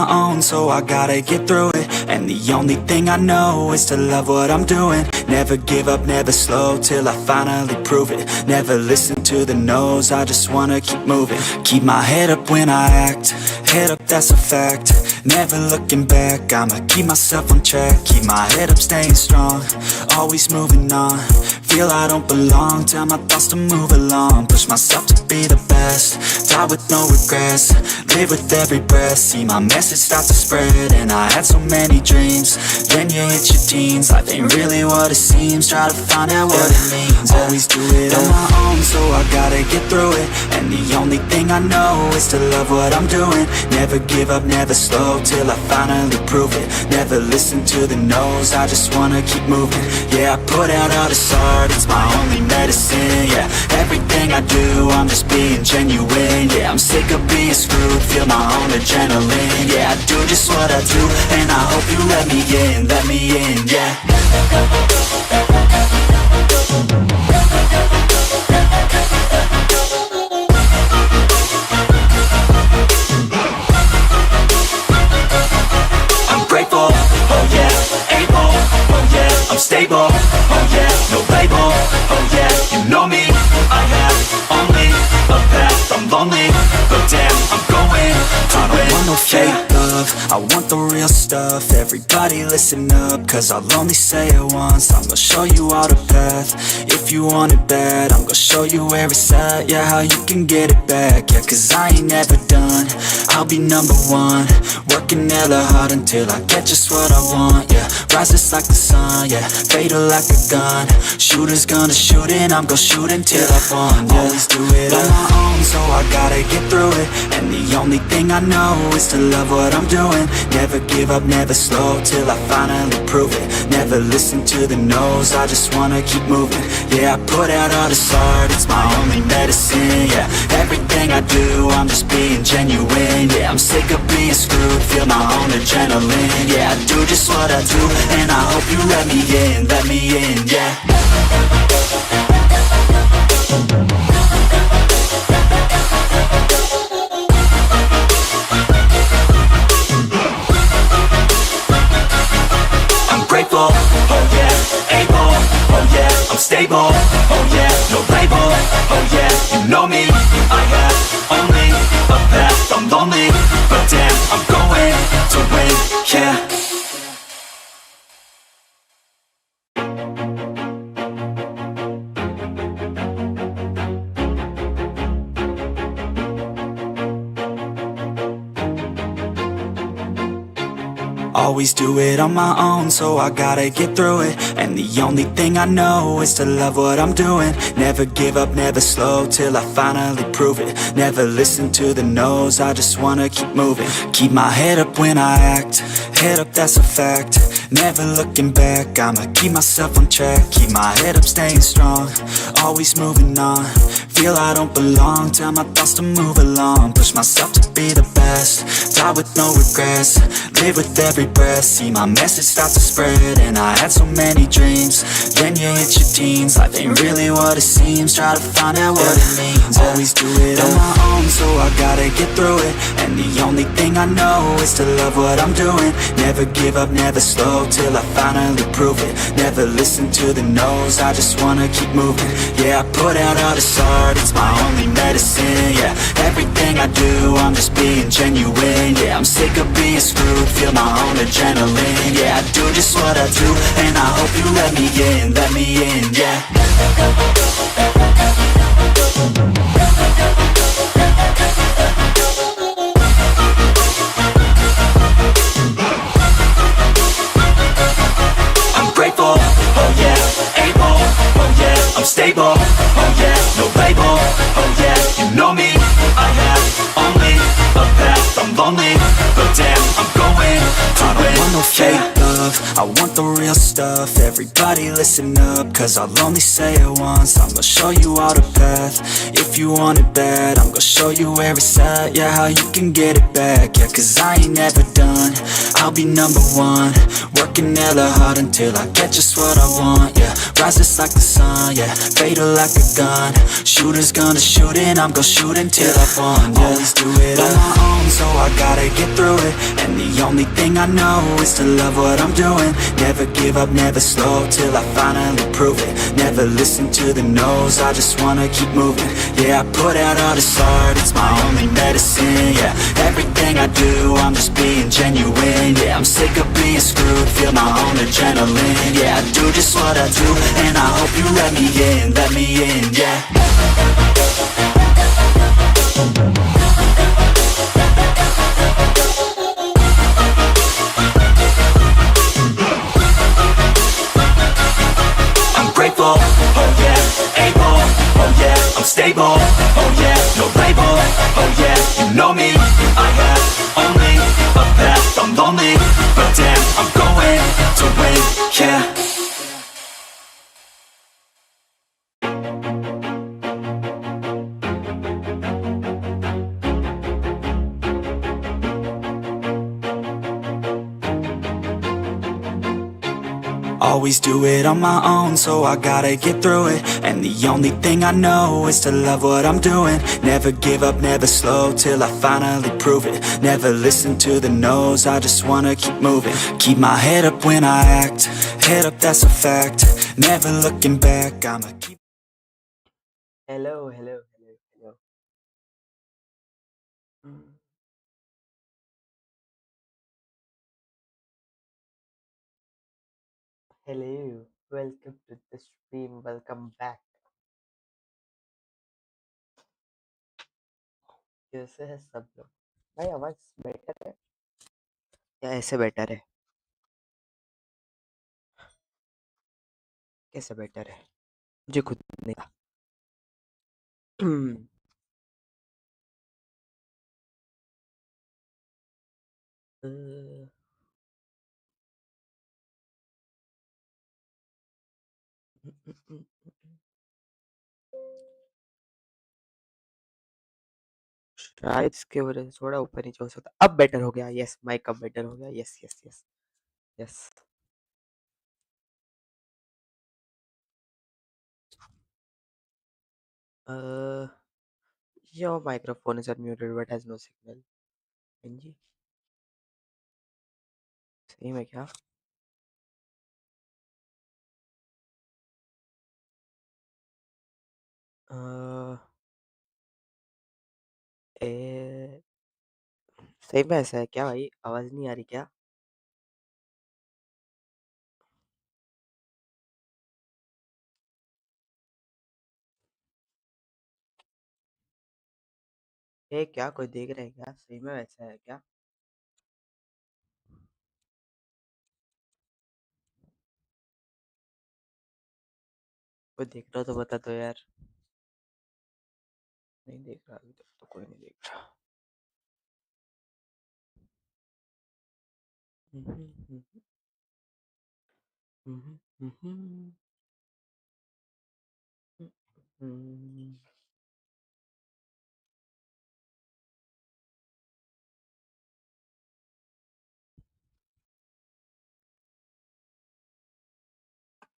own, so I gotta get through it. And the only thing I know is to love what I'm doing. Never give up, never slow, till I finally prove it. Never listen to the no's, I just wanna keep moving. Keep my head up when I act, head up, that's a fact. Never looking back, I'ma keep myself on track. Keep my head up, staying strong, always moving on. Feel I don't belong, tell my thoughts to move along. Push myself to be the best, die with no regrets. Live with every breath, see my message start to spread. And I had so many dreams, then you hit your teens. Life ain't really what it seems, try to find out what it means. Always do it on my own, so I gotta get through it. And the only thing I know is to love what I'm doing. Never give up, never slow, till I finally prove it. Never listen to the no's, I just wanna keep moving. Yeah, I put out all this art, it's my only medicine. Yeah, everything I do, I'm just being genuine. Yeah, I'm sick of being screwed, feel my own adrenaline. Yeah, I do just what I do, and I hope you let me in, yeah. I'm grateful, oh yeah, able, oh yeah, I'm stable, oh yeah, no label, oh yeah, you know me, I have only a path, I'm lonely, but damn, I'm going to win. I don't want no fake love, I want the real stuff. Everybody listen up, cause I'll only say it once. I'm gonna show you all the path, if you want it bad. I'm gonna show you where it's at, yeah, how you can get it back. Yeah, cause I ain't never done, I'll be number one. Working hella hard until I get just what I want, yeah. Rises like the sun, yeah, fatal like a gun. Shooters gonna shoot and I'm gonna shoot until I won, yeah. Always do it on my own, so I gotta get through it. And the only thing I know is to love what I'm doing. Never give up, never slow, till I finally prove it. Never listen to the no's, I just wanna keep moving. Yeah, I put out all this art, it's my only medicine. Yeah, everything I do, I'm just being genuine. Yeah, I'm sick of being screwed, feel my own adrenaline. Yeah, I do just what I do, and I hope you let me in, yeah. Grateful, oh yeah, able, oh yeah, I'm stable, oh yeah, no label, oh yeah, you know me, I have only a path, I'm lonely, but damn, I'm going to win, yeah. Always do it on my own, so I gotta get through it. And the only thing I know is to love what I'm doing. Never give up, never slow, till I finally prove it. Never listen to the no's, I just wanna keep moving. Keep my head up when I act, head up, that's a fact. Never looking back, I'ma keep myself on track. Keep my head up, staying strong, always moving on. Feel I don't belong, tell my thoughts to move along. Push myself to be the best, die with no regrets. Live with every breath, see my message start to spread. And I had so many dreams, then you hit your teens. Life ain't really what it seems, try to find out what it means. Always do it on my own, so I gotta get through it. And the only thing I know is to love what I'm doing. Never give up, never slow, till I finally prove it. Never listen to the no's, I just wanna keep moving. Yeah, I put out all this art, it's my only medicine. Yeah, everything I do, I'm just being genuine. Yeah, I'm sick of being screwed, feel my own adrenaline. Yeah, I do just what I do, and I hope you let me in, yeah. I'm grateful, oh yeah, able, oh yeah, I'm stable, oh yeah, no label, oh yeah, you know me, I have only a path, I'm lonely, but damn, I'm going to win. I don't want no fake love, I want the real stuff. Everybody listen up, cause I'll only say it once. I'm gonna show you all the path, if you want it bad. I'm gonna show you where it's at, yeah, how you can get it back. Yeah, cause I ain't never done, I'll be number one. Working hella hard until I get just what I want, yeah. Rises like the sun, yeah, fatal like a gun. Shooters gonna shoot and I'm gonna shoot until I won, yeah. Always do it on my own, so I gotta get through it. And the the only thing I know is to love what I'm doing. Never give up, never slow, till I finally prove it. Never listen to the no's, I just wanna keep moving. Yeah, I put out all this art, it's my only medicine. Yeah, everything I do, I'm just being genuine. Yeah, I'm sick of being screwed, feel my own adrenaline. Yeah, I do just what I do, and I hope you let me in, yeah. I'm grateful, oh yeah, able, oh yeah, I'm stable, oh yeah, no label, oh yeah, you know me, I have only a path, I'm lonely, but damn, I'm going to win, yeah. Always do it on my own, so I gotta get through it. And the only thing I know is to love what I'm doing. Never give up, never slow, till I finally prove it. Never listen to the no's, I just wanna keep moving. Keep my head up when I act, head up, that's a fact. Never looking back, I'ma keep. Hello, hello, hello, hello. Mm. Hello, welcome to the stream. Welcome back. कैसे है सब लोग? भाई आवाज better है या ऐसे better है? कैसे बेटर है? मुझे खुद नहीं पता। शायद इसके वजह से थोड़ा ऊपर नीचे हो सकता। अब बेटर हो गया। यस, माइक अब बेटर हो गया। Yes yes yes yes. Your microphone is unmuted but has no signal. जी, सही में क्या? ए, सही में ऐसा है क्या भाई? आवाज नहीं आ रही क्या? ये क्या कोई देख रहा है क्या? सही में वैसा है क्या? कोई देख रहा हो तो बता दो यार। नहीं देख रहा अभी तक तो कोई नहीं देख रहा।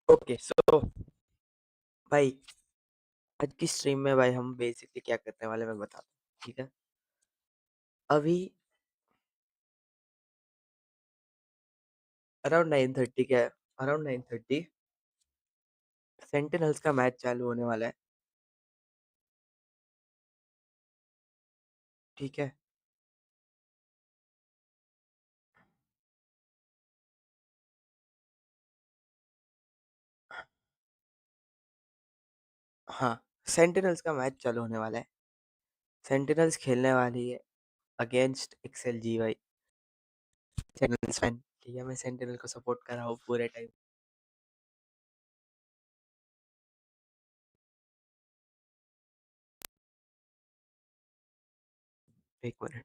ओके सो भाई, आज की स्ट्रीम में भाई हम बेसिकली क्या करने वाले मैं बताता हूँ, ठीक है? अभी अराउंड 9:30 क्या है, अराउंड 9:30 सेंटिनल्स का मैच चालू होने वाला है, ठीक है? हाँ, सेंटिनल्स का मैच चालू होने वाला है। सेंटिनल्स खेलने वाली है अगेंस्ट एक्सएलजी भाई। सेंटिनल्स फैन, ठीक है? मैं सेंटिनल को सपोर्ट कर रहा हूँ पूरे टाइम। एक मिनट।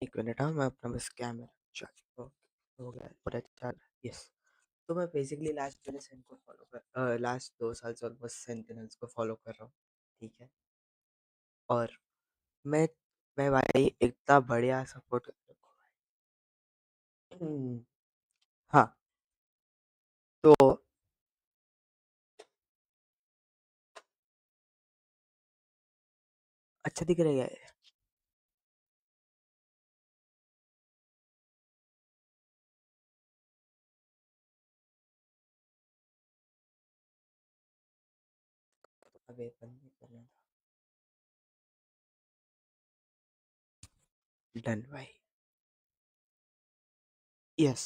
एक मिनट, हाँ मैं अपना बस कैमरा चालू हो गया, पूरा चाल। यस, तो मैं बेसिकली लास्ट मेरे सेन को फॉलो कर लास्ट 2 साल से ऑलमोस्ट सेंटिनल्स को फॉलो कर रहा हूँ, ठीक है? और मैं मैं भाई इतना बढ़िया सपोर्ट कर रखा हूँ। हाँ, तो अच्छा दिख रहा है। अबे बंद नहीं करना था। डन भाई। यस।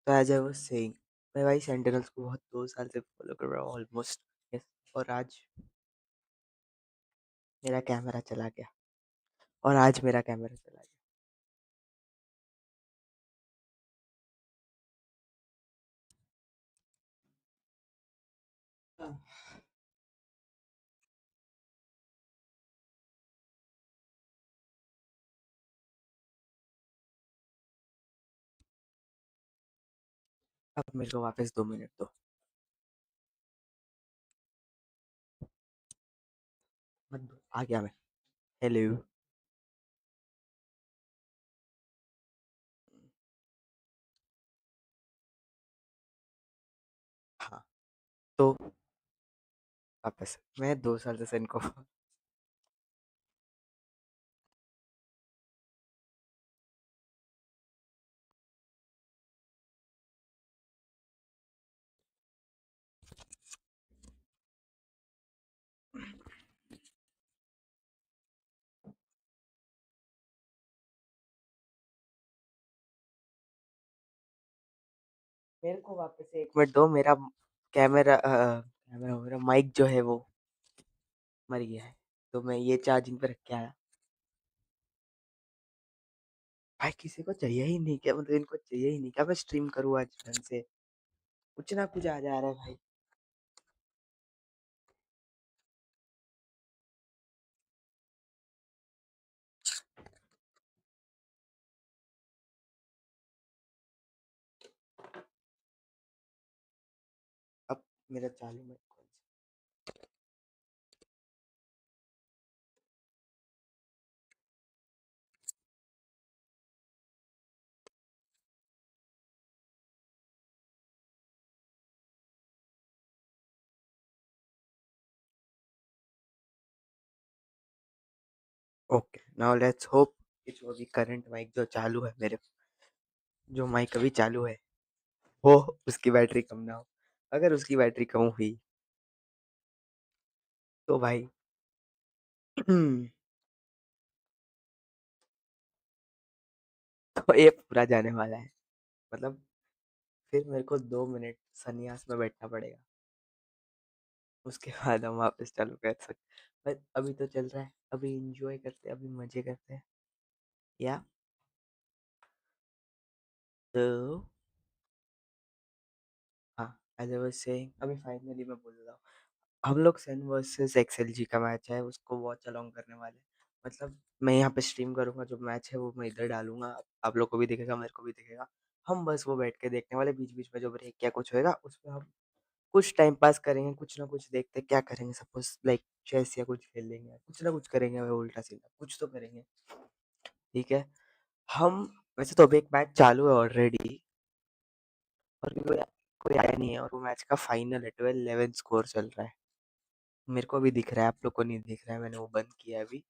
तो एज आई वाज सेइंग, मैं भाई सेंटिनल्स को बहुत 2 साल से फॉलो कर रहा हूँ ऑलमोस्ट। यस। और आज मेरा कैमरा चला गया। और आज मेरा कैमरा चला गया। अब मेरे को वापस 2 मिनट दो। मत दो, आ गया मैं। हेलो। हाँ, तो वापस मैं 2 साल से इनको मेरे को वापस से 1 मिनट दो। मेरा कैमरा मेरा माइक जो है वो मर गया है। तो मैं ये चार्जिंग पे रख के आया। भाई किसी को चाहिए ही नहीं क्या? मतलब इनको चाहिए ही नहीं क्या मैं स्ट्रीम करूँ आज ढंग से? कुछ ना कुछ आ जा रहा है भाई। अब मेरा चालू में कौन सा? ओके, नाउ लेट्स होप कि जो अभी करंट माइक जो चालू है मेरे, जो माइक अभी चालू है वो उसकी बैटरी कम ना हो। अगर उसकी बैटरी कम हुई तो भाई तो ये पूरा जाने वाला है। मतलब फिर मेरे को 2 मिनट संन्यास में बैठना पड़ेगा। उसके बाद हम वापस चालू कर सकते। बट अभी तो चल रहा है, अभी इंजॉय करते हैं, अभी मजे करते हैं। या तो हाँ, एज आई वाज सेइंग, अभी फाइनली मैं बोल रहा हूँ, हम लोग सेन वर्सेस एक्सएलजी का मैच है उसको वॉच अलोंग करने वाले हैं। मतलब मैं यहाँ पे स्ट्रीम करूंगा, जो मैच है वो मैं इधर डालूंगा, आप लोग को भी दिखेगा, मेरे को भी दिखेगा। हम बस वो बैठ के देखने वाले, बीच बीच में जो ब्रेक क्या कुछ होएगा उसमें हम कुछ टाइम पास करेंगे, कुछ ना कुछ देखते क्या करेंगे। सपोज लाइक चेस या कुछ खेल लेंगे, कुछ ना कुछ करेंगे भाई, उल्टा सीधा कुछ तो करेंगे। ठीक है। हम वैसे तो अभी एक मैच चालू है ऑलरेडी, और कोई कोई आया नहीं है, और वो मैच का फाइनल है, 12-11 स्कोर चल रहा है। मेरे को भी दिख रहा है, आप लोग को नहीं दिख रहा है, मैंने वो बंद किया है अभी।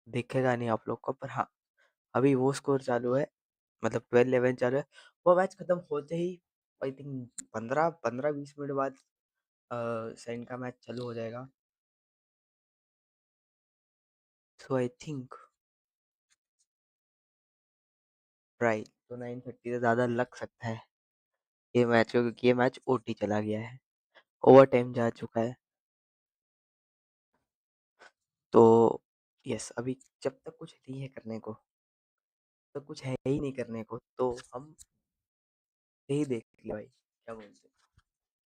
दिखेगा नहीं आप लोग को, पर हाँ अभी वो स्कोर चालू है, मतलब 12-11 चालू है। वो मैच खत्म होते ही आई थिंक 15-20 मिनट बाद सेन का मैच चालू हो जाएगा। सो आई थिंक राइट, तो 9:30 से ज़्यादा लग सकता है ये मैच को, क्योंकि ये मैच ओटी चला गया है, ओवर टाइम जा चुका है। तो यस, अभी जब तक कुछ नहीं है करने को, तो कुछ है ही नहीं करने को, तो हम यही देख ले भाई, क्या बोलते हैं,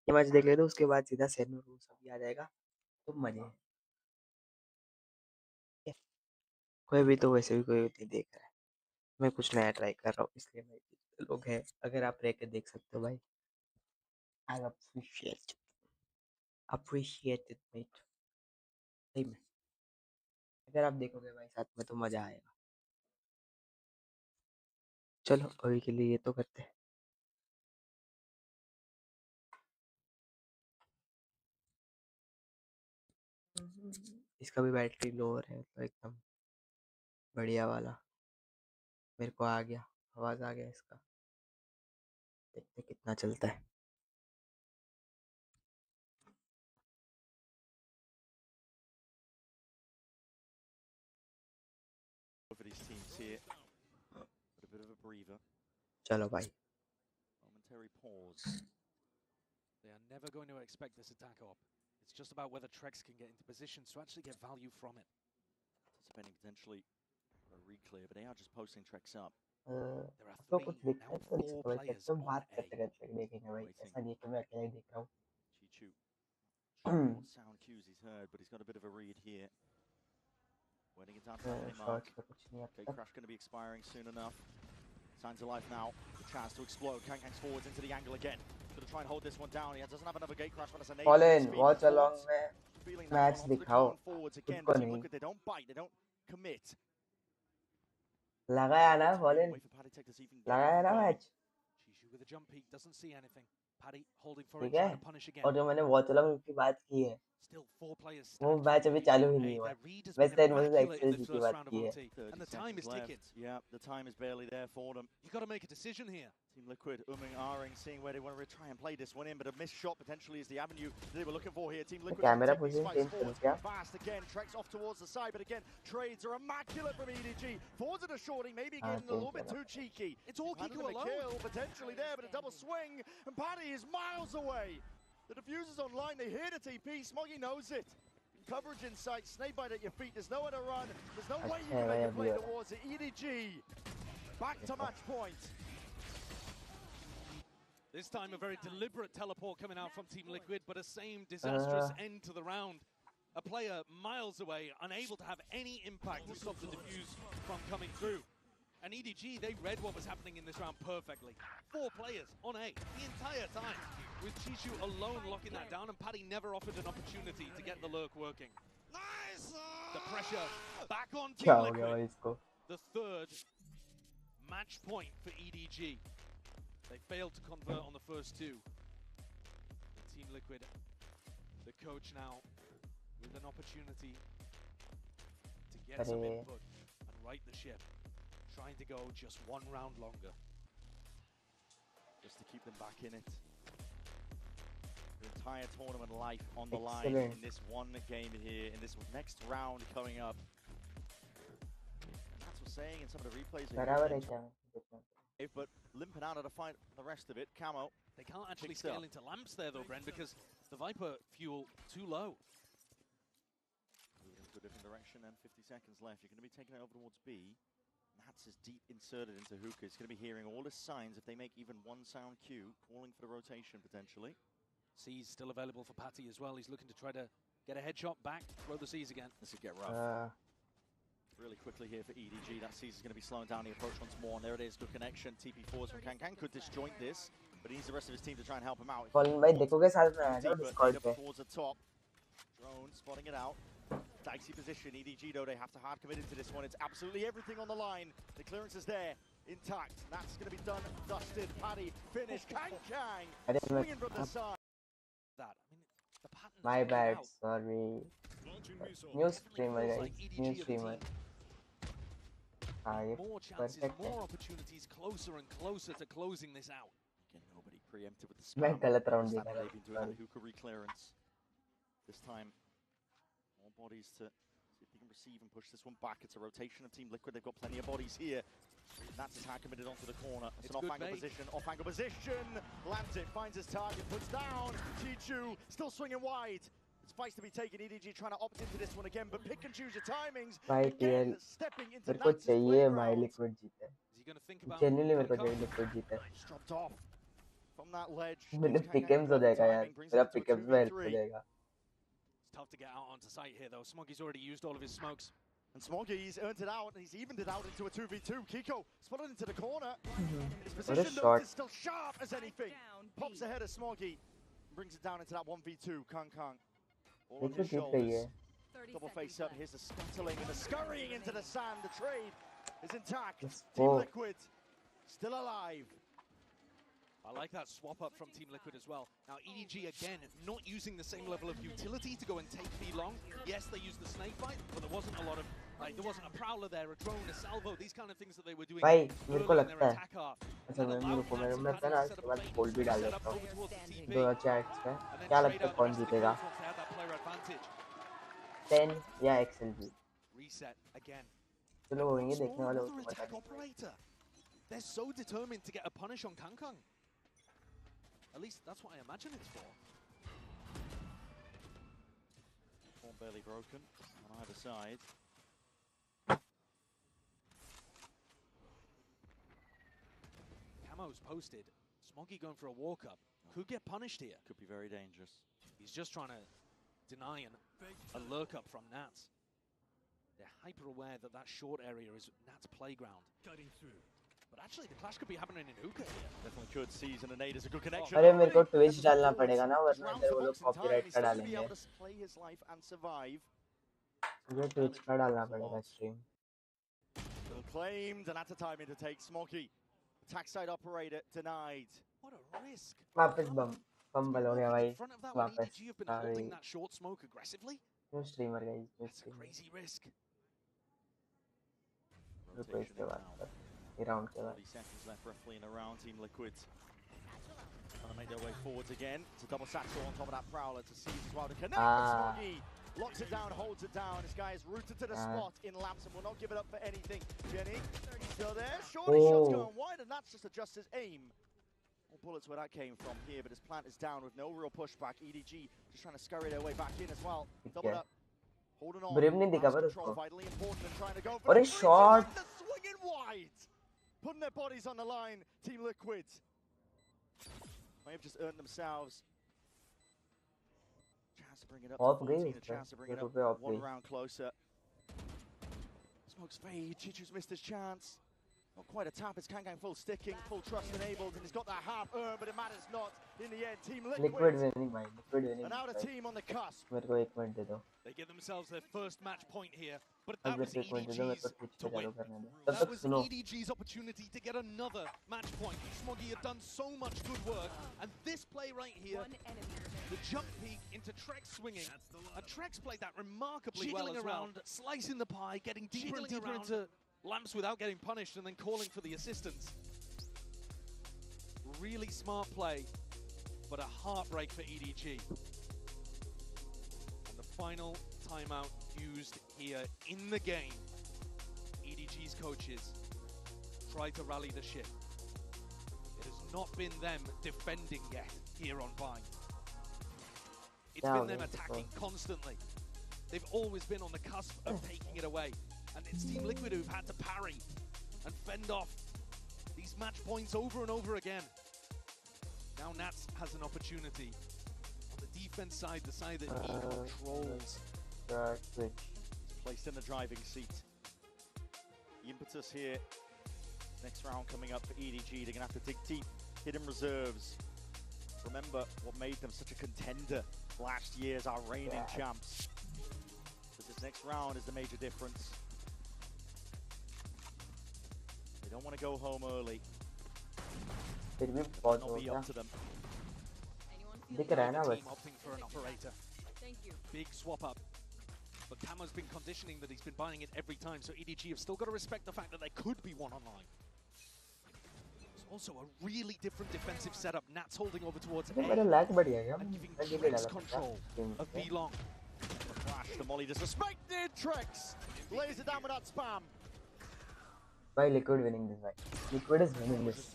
ये मैच देख लेते, उसके बाद सीधा सेन और रूस अभी आ जाएगा, तो मजे हैं। Yes, कोई भी तो वैसे भी कोई नहीं देख रहा है, मैं कुछ नया ट्राई कर रहा हूँ, इसलिए भाई लोग हैं, अगर आप रह के देख सकते हो भाई, I appreciate, appreciate it mate, सही में। अगर आप देखोगे भाई साथ में तो मजा आएगा। चलो अभी के लिए ये तो करते हैं। इसका भी बैटरी लोअर है तो एकदम बढ़िया वाला। मेरे को आ गया, आवाज आ गया इसका। देखते कितना चलता है। For his teams here, but a bit of a breather. चलो भाई। Momentary pause. They are never going to expect this attack up. It's just about whether Trex can get into positions to actually get value from it. Anticipating potentially a re-clear, but they are just posting Trex up. There are आपको कुछ three, दिखता है now तो four भाई players तुम on बात A. करते करते देखेंगे भाई, ऐसा नहीं है कि मैं अकेला ही देख रहा हूँ। Chichu. Sure what sound cues he's heard, but he's got a bit of a read here. Waiting it down to that mark. Shorts पे कुछ नहीं अब Okay, तक। Crash going to be expiring soon enough. Signs of life now. The chance to explode. Kang's forwards into the angle again. Going to try and hold this one down. He doesn't have another gate crash, but it's a Fall in, speed watch forwards. along में Feeling that match one onto the दिखाओ, common forwards again. खुद को But Team नहीं। Liquid, they don't bite, they don't commit. लगाया ना Time fall in, wait for Paddy Tech to see if he can get लगाया anything ना going. Match, Chishu with a jump peek, doesn't see anything. Paddy holding for it, ठीक है। trying to punish again. और जो मैंने watch along की बात की है Still four players वो stacked मैच from अभी B चालू ही on नहीं A. हुआ है। Their read has west been and versus immaculate in XLG this की first बात round of की है। OT. 30 And the time seconds is left. ticking. Yeah, the time is barely there for them. You've got to make a decision here. Team Liquid umming, ahhing, seeing where they want to try and play this one in, but a missed shot potentially is the avenue they were looking for here. Team Liquid trying to camera take these position fights change करूं forwards क्या? fast again. Trex off towards the side, but again, trades are immaculate from EDG. Forwards are shorting, maybe हाँ getting a little change bit करना too पड़ेगा। cheeky. It's all Landed Kiku him a alone. kill potentially there, but a double swing, and Paddy is miles away. The diffuser's online, they hear the TP, Smoggy knows it. Coverage in sight, snakebite at your feet, there's nowhere to run, there's no way you can make a play towards it. EDG, back to match point. This time a very deliberate teleport coming out from Team Liquid, but a same disastrous end to the round. A player miles away, unable to have any impact to stop the defuse from coming through. And EDG, they read what was happening in this round perfectly. Four players on A the entire time, with Chishu alone locking that down, and Paddy never offered an opportunity to get the lurk working. Nice! The pressure back on क्या Team हो गया भाई Liquid. इसको? The third match point for EDG. They failed to convert on the first two. Team Liquid, the coach now, with an opportunity to get some input and right the ship. Trying to go just one round longer. Just to keep them back in it. The entire tournament life on the line Excellent. in this one game here, in this next round coming up. And that's what's saying in some of the replays. बराबर है क्या? But limping out of the fight, the rest of it, Camo. They can't actually scale into lamps there though, Bren, because the Viper fuel too low. Moving to a different direction and 50 seconds left. You're going to be taking it over towards B. Nats is deep inserted into Hookah. He's going to be hearing all the signs if they make even one sound cue, calling for the rotation potentially. C's still available for Patty as well. He's looking to try to get a headshot back, throw the C's again. This would get rough. Really quickly here for EDG. That C's is going to be slowing down the approach once more. And there it is, good connection. TP forwards from Kang could disjoint this, but he needs the rest of his team to try and help him out. Fall भाई देखोगे साथ में आया ना Discord पे। Towards the top. Drone spotting it out. Dicey position. EDG though, they have to hard commit into this one. It's absolutely everything on the line. The clearance is there, intact. That's going to be done, dusted. Paddy, finish. Kang swinging from the side. That, I mean, the pattern. My bad, sorry. New streamer guys, new streamer. More chances, more opportunities, closer and closer to closing this out. Again, nobody preempted with the spam. मैं गलत round They've देखा था, been doing that hookah re-clearance. This time, more bodies to see if they can receive and push this one back. It's a rotation of Team Liquid. They've got plenty of bodies here. That's his hand committed onto the corner. It's an off-angle position. Off-angle position. Lands it. Finds his target. Puts down. Chichu still swinging wide. It's fights to be taken. EDG trying to opt into this one again, but pick and choose your timings. Again, stepping into मेरे को Nats's चाहिए भाई playground. Liquid जीते। Is he going to think about Genuinely मेरे को चाहिए liquid जीते। It's dropped off from that ledge. मेरे पिकअप्स हो जाएगा यार, मेरा पिकअप्स में हेल्प हो जाएगा। It's tough to get out onto site here though. Smoggy's already used all of his smokes. And Smoggy's earned it out, and he's evened it out into a 2v2. Kiko spotted into the corner. His position though is still sharp as anything. Pops ahead of Smoggy. Brings it down into that 1v2. Kang. All on his shoulders. Double face up. Here's the scuttling and the scurrying into the sand. The trade is intact. Let's Team go. Liquid still alive. I like that swap up from Team Liquid as well. Now EDG again, not using the same level of utility to go and take B long. Yes, they used the snake bite, but there wasn't a lot of, like, there wasn't a prowler there, a drone, a salvo, these kind of things that they were doing भाई मेरे को early in लगता their है attack half. अच्छा And मैं allowed रुको Nats मैं and अपना Pandas to ना set इसके up बाद fake गोल भी डाल set देता up हूँ over towards the TP, दो चैट्स पे and then क्या trade लगता है out the कौन rest of the जीतेगा kills once they had that player advantage. 10 या XLG Reset again. चलो And होंगे once देखने more, वाले another उसको पता attack नहीं operator. They're so determined to get a punish on Kangkang. At least that's what I imagine it's for. Form barely broken on either side. Camo's posted. Smoggy going for a walk up. Could get punished here. Could be very dangerous. He's just trying to deny a lurk up from Nats. They're hyper aware that that short area is Nats' playground. Cutting through. But actually, the clash could be happening in hookah here. Definitely could. Season and 8 is a good connection. अरे मेरे को already. Twitch डालना पड़ेगा ना Just वरना rounds इधर the वो लोग box in time. Copyright He's का still going to be डालेंगे able to play his life and survive. मुझे ट्विच का डालना पड़ेगा stream Still claimed, and that's a timing to take Smoggy. Attack side operator denied. What a risk. वापस बम fumble हो गया भाई In front of that, when वापस EDG have been holding that short smoke aggressively, new streamer guys new that's a streamer crazy risk. रुको Rotation इसके in बाद now. ये round के बाद 40 seconds left roughly in the round. Team Liquid trying to make their way forwards again. It's a double satchel on top of that Prowler to seize as well to connect. Ah. Smoggy locks it down, holds it down. This guy is rooted to the spot in lamps and will not give it up for anything. Jenny still there. Shorty shots going wide, and that's just adjusts his aim. More bullets where that came from here, but his plant is down with no real pushback. EDG just trying to scurry their way back in as well. Double up. Holding on. Brim नहीं दिखा Mouse पर control उसको vitally important and trying to go for और the ये swing. shot The swing in wide. Putting their bodies on the line. Team Liquid may have just earned themselves chance to bring it up Off to gई 14, a इस पे chance to bring it ये up पे off one गई round closer. Smokes fade. Chichu's missed his chance. Not quite a tap. It's Kangkang full sticking, full trust enabled, and he's got that half earned, but it matters not in the end. Team Liquid Liquid, winning भाई Liquid winning and out a team on the cusp. मेरे को 1 minute दे दो They give themselves their first match point here, but अब that मेरे was को 1 minute दे दो मेरे को EDG's ट्विच to पे चालू win. करने दो तब That तक was सुनो EDG's opportunity to get another match point. Smoggy had done so much good work, and this play right here, the jump peek into Trex swinging, and Trex played that remarkably well as around, well. Slicing the pie, getting deeper and deeper into lamps without getting punished, and then calling for the assistance. Really smart play, but a heartbreak for EDG. And the final timeout used here in the game. EDG's coaches tried to rally the ship. It has not been them defending yet here on Vine. It's been them attacking constantly. They've always been on the cusp of taking it away. And it's Team Liquid who've had to parry and fend off these match points over and over again. Now Nats has an opportunity on the defense side, the side that he controls. Twitch Placed in the driving seat. The impetus here. Next round coming up for EDG. They're going to have to dig deep. Hidden reserves. Remember what made them such a contender last year as our reigning champs. But this next round is the major difference. They don't want to go home early. फिर भी बहुत Not हो be गया up to them. दिख रहा है ना The बस team opting for an operator. Big swap up. But Camo's been conditioning that he's been buying it every time, so EDG have still got to respect the fact that there could be one online. There's also a really different defensive setup. Nats holding over towards A मेरा lag बढ़ गया and giving मैं game Trex डाला control of था V-Long. The flash, the molly disrespected. Trex lays it down with that spam. भाई Liquid winning this भाई liquid is winning this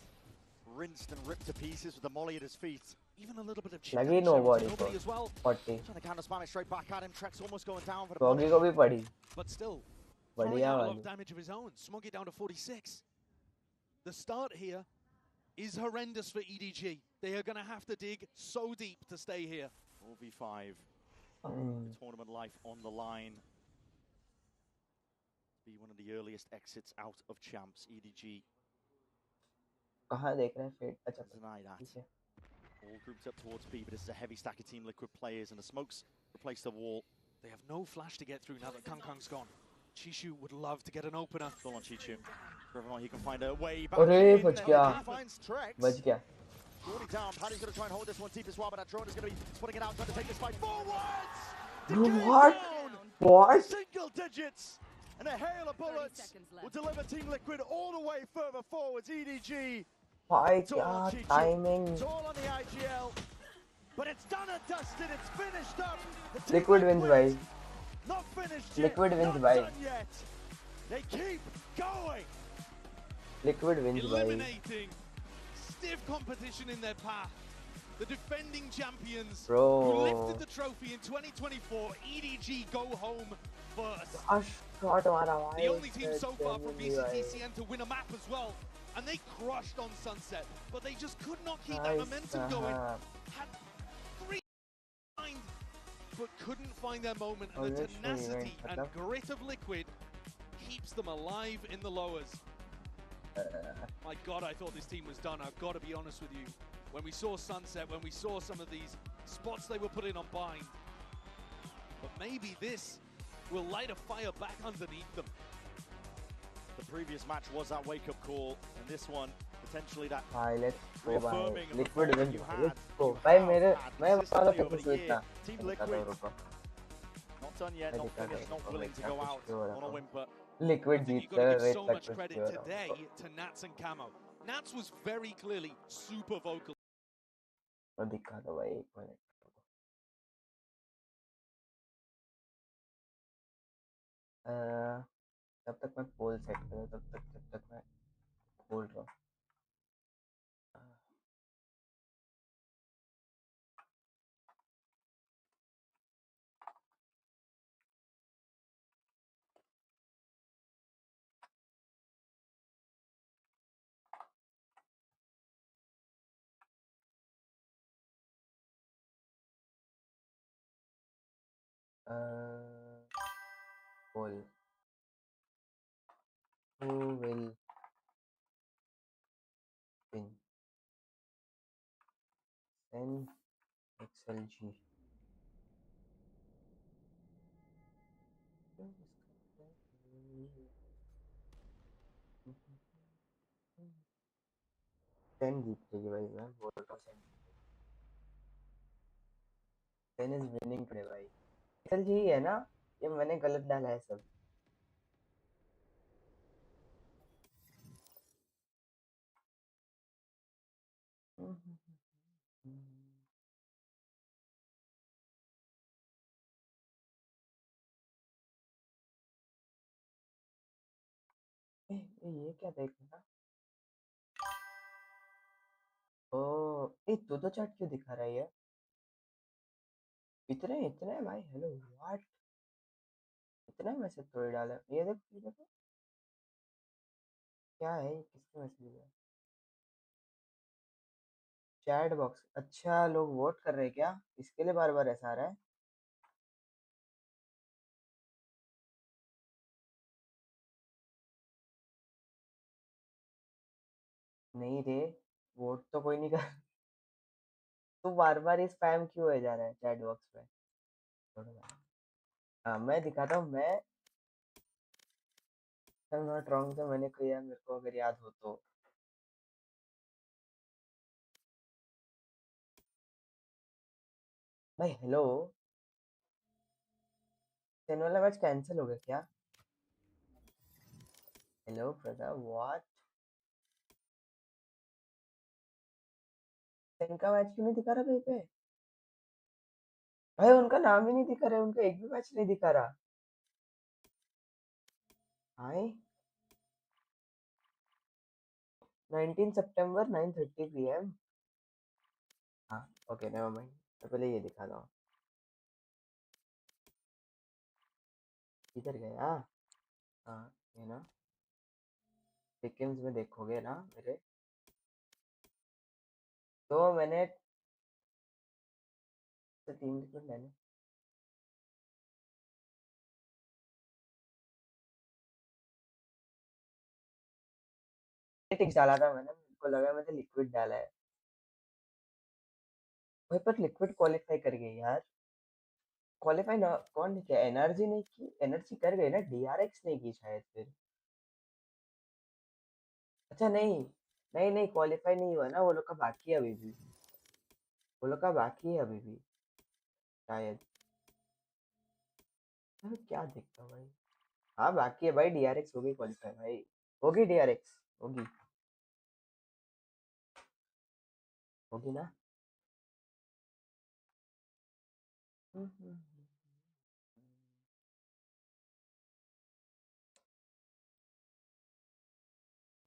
Rinsed and ripped to pieces with the molly at his feet. Even a little bit of chip लगी damage no there onto body nobody as well. 40 Trying to counter spam it straight back at him. Trex almost going down for the doggy punish. को भी पड़ी But still, throwing बढ़िया out a lot वाली of damage of his own. Smoggy down to 46. The start here is horrendous for EDG. They are going to have to dig so deep to stay here. 4v5. The tournament life on the line. Be one of the earliest exits out of champs. EDG कहाँ देख रहे हैं fate अच्छा deny that. ठीक है All grouped up towards B, but this is a heavy stack of Team Liquid players, and the smokes replace the wall. They have no flash to get through now that Kangkang's gone. Chishu would love to get an opener. Still on Chichu. Everyone, he can find a way back अरे in. बच And गया he finds Trex. बच गया Shorty down. Paddy's going to try and hold this one deep as well, but that drone is going to be putting it out, trying to take this fight forwards. What? Down What? single digits. And a hail of bullets will deliver Team Liquid all the way further forwards. EDG. भाई It's all क्या on Chichu. Timing It's all on the IGL. But it's done and dusted. It's finished up. The Team Liquid wins भाई Not finished yet. Liquid wins Not by. done yet. They keep going. Liquid wins भाई Eliminating stiff competition in their path. The defending champions Bro. who lifted the trophy in 2024, EDG go home first. Shot मारा भाई The only team so far from genuinely भाई VCTCN to win a map as well. And they crushed on Sunset, but they just could not keep that Nice, momentum going. Had 3 behind, but couldn't find their moment. And the Always tenacity showing, and grit of Liquid keeps them alive in the lowers. My God, I thought this team was done. I've got to be honest with you. When we saw Sunset, when we saw some of these spots they were putting on bind, but maybe this will light a fire back underneath them. The previous match was that wake-up call, and this one potentially that भाई let's go भाई reaffirming of the liquid form wins you had. Let's go You भाई have मेरे had मैं वाला consistently over तक the सोचना year. Team दिखा दो Liquid रुको not done yet, not दिखा दो finished, not रुको willing मैं to क्या go कुछ out हो on a रहा whimper. I liquid think Jeet you've got to कर give वेट so तक much कुछ credit हो रहा today to Nats and Camo. Nats was very clearly super vocal. तो दिखा दो भाई एक मिनट तब तक मैं पोल सेट करूँ तब तक मैं बोल रहा हूँ पोल who will win SEN XLG SEN जीत लेगी भाई मैं बोल रहा हूँ SEN is winning today भाई XLG ही है ना ये मैंने गलत डाला है सब ये क्या देख रहा ओ ये दो चैट क्यों दिखा रहा है ये इतने इतने भाई हेलो व्हाट इतने मैसेज थोड़ी डाला ये देखो क्या है किसके मैसेज है चैट बॉक्स अच्छा लोग वोट कर रहे हैं क्या इसके लिए बार बार ऐसा आ रहा है नहीं रे वोट तो कोई नहीं कर तू बार बार ही स्पैम क्यों हो जा रहा है चैट बॉक्स पे छोड़ो भाई। हाँ मैं दिखाता हूँ मैं नॉट रॉन्ग तो मैंने किया मेरे को अगर याद हो तो भाई हेलो सेन वाला मैच कैंसिल हो गया क्या हेलो ब्रदर व्हाट सेन का मैच क्यों नहीं दिखा रहा कहीं पे भाई उनका नाम ही नहीं दिखा रहा है उनका एक भी मैच नहीं दिखा रहा हाय 19 सितंबर 9:30 PM हाँ ओके नेवर माइंड तो पहले ये दिखा दो किधर गया हाँ ये ना पिकम्स में देखोगे ना मेरे तो मैंने तो 3 मैंने टिक्स डाला था मैंने मेरे को लगा मैंने लिक्विड डाला है भाई पर लिक्विड क्वालिफाई कर गई यार क्वालिफाई ना कौन नहीं किया, एनर्जी नहीं की, एनर्जी कर गई ना, डीआरएक्स नहीं की शायद फिर। अच्छा नहीं, नहीं नहीं क्वालिफाई नहीं हुआ ना, वो लोग का बाकी है अभी भी, वो लोग का बाकी है अभी भी शायद। अरे क्या देखता हूँ भाई, हाँ बाकी है भाई, डीआरएक्स होगी क्वालिफाई भाई, होगी डीआरएक्स, होगी, होगी ना। हम्म।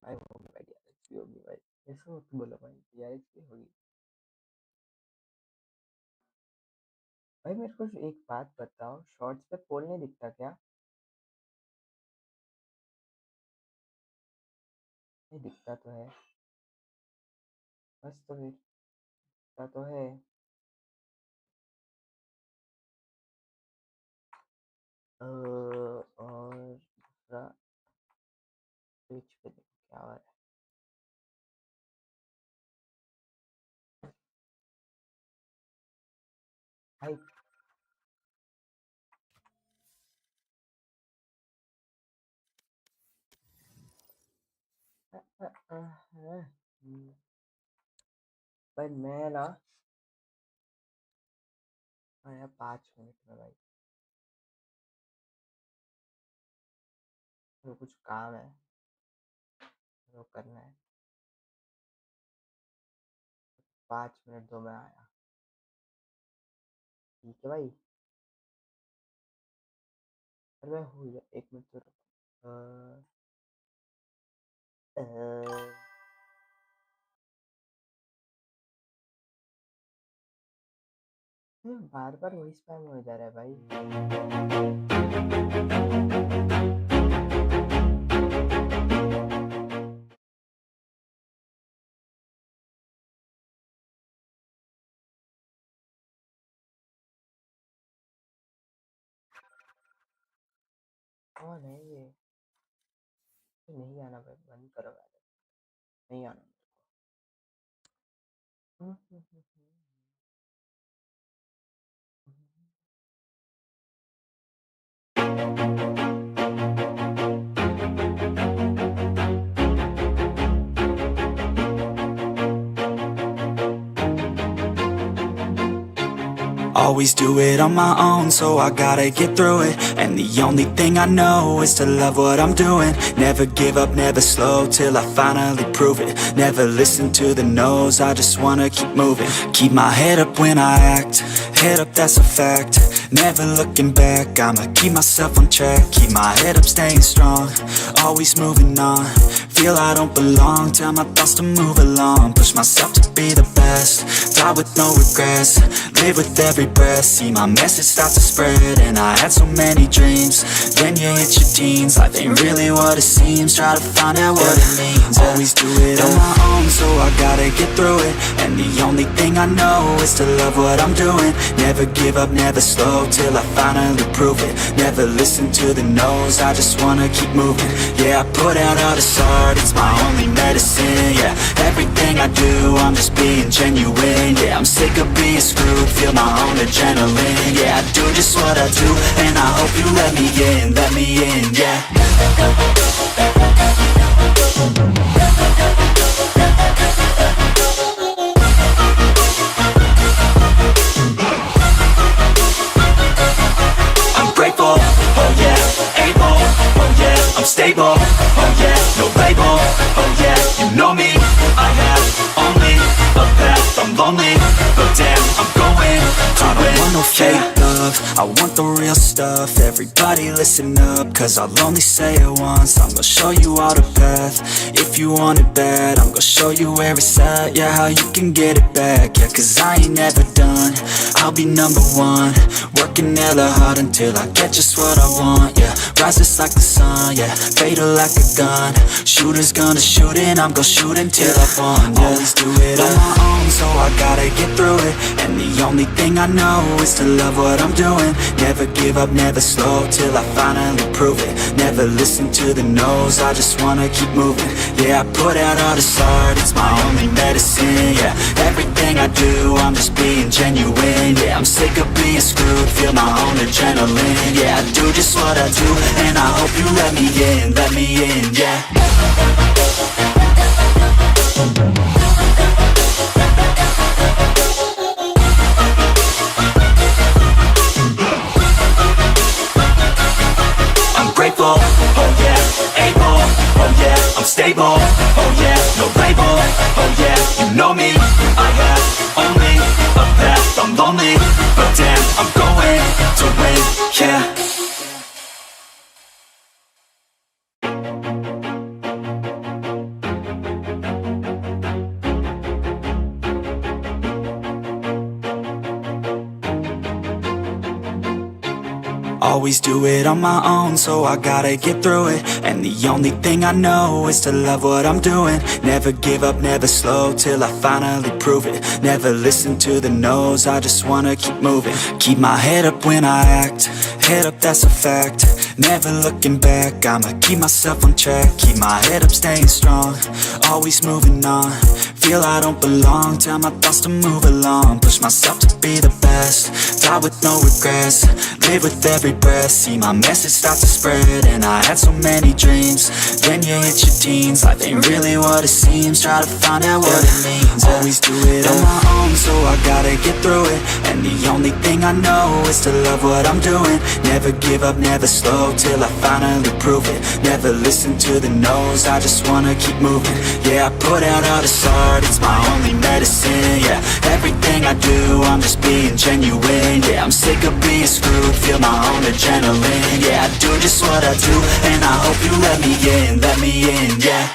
भाई होगी भाई, डीआरएक्स भी होगी भाई, ऐसा मत बोलो भाई, डीआरएक्स भी होगी। भाई मेरे को एक बात बताओ, शॉर्ट्स पे पोल नहीं दिखता क्या? नहीं दिखता तो है, बस तो फिर दिखता तो है। और दूसरा स्विच पे देखो क्या हो रहा है। भाई भाई मैं ना आया 5 मिनट में भाई, तो कुछ काम है वो करना है, 5 मिनट दो, मैं आया। ठीक है भाई, अरे मैं हो गया, 1 मिनट तो रुको। अ, अ, बार बार वही स्पैम हो जा रहा है भाई। कौन है ये? नहीं आना भाई, बंद करो यार, नहीं आना मेरे को। Always do it on my own, so I gotta get through it. And the only thing I know is to love what I'm doing. Never give up, never slow, till I finally prove it. Never listen to the no's, I just wanna keep moving. Keep my head up when I act, head up that's a fact. Never looking back, I'ma keep myself on track. Keep my head up, staying strong, always moving on. Feel I don't belong, tell my thoughts to move along. Push myself to be the best, die with no regrets. Live with every breath, see my message start to spread. And I had so many dreams, then you hit your teens. Life ain't really what it seems, try to find out what it means. Always do it on my own, so I gotta get through it. And the only thing I know is to love what I'm doing. Never give up, never slow, till I finally prove it. Never listen to the no's, I just wanna keep moving. Yeah, I put out all this art, it's my only medicine. Yeah, everything I do, I'm just being genuine. Yeah, I'm sick of being screwed, feel my own adrenaline. Yeah, I do just what I do, and I hope you let me in, yeah. I'm grateful, oh yeah, able, oh yeah, I'm stable, oh yeah, no label, oh yeah, you know me, I have only a path, I'm lonely, but damn, I'm going to I don't want no fake love, I want the real stuff. Everybody listen up, cause I'll only say it once. I'm gonna show you all the path, if you want it bad. I'm gonna show you where it's at, yeah, how you can get it back. Yeah, cause I ain't never done, I'll be #1. Working hella hard until I get just what I want, yeah. Rises like the sun, yeah, fatal like a gun. Shooter's gonna shoot and I'm gonna shoot until I won, yeah. Always do it on my own, so I gotta get through it. And the only thing I know is to love what I'm doing. Never give up, never slow, till I finally prove it. Never listen to the no's, I just wanna keep moving. Yeah, I put out all this art, it's my only medicine. Yeah, everything I do, I'm just being genuine. genuine. Yeah, I'm sick of being screwed, feel my own adrenaline. Yeah, I do just what I do, and I hope you let me in, yeah. I'm grateful, oh yeah, able, oh yeah, I'm stable, oh yeah, no label, oh yeah, you know me, I have only a path, I'm lonely, but damn, I'm going to win, yeah. Always do it on my own, so I gotta get through it. And the only thing I know is to love what I'm doing. Never give up, never slow, till I finally prove it. Never listen to the no's, I just wanna keep moving. Keep my head up when I act, head up, that's a fact. Never looking back, I'ma keep myself on track. Keep my head up, staying strong, always moving on. Feel I don't belong, tell my thoughts to move along. Push myself to be the best, die with no regrets. Live with every breath, see my message start to spread. And I had so many dreams, then you hit your teens. Life ain't really what it seems, try to find out what it means. Always do it on my own, so I gotta get through it. And the only thing I know is to love what I'm doing. Never give up, never slow, till I finally prove it. Never listen to the no's, I just wanna keep moving. Yeah, I put out all this art, it's my only medicine. Yeah, everything I do, I'm just being genuine. Yeah, I'm sick of being screwed, feel my own adrenaline. Yeah, I do just what I do, and I hope you let me in, yeah.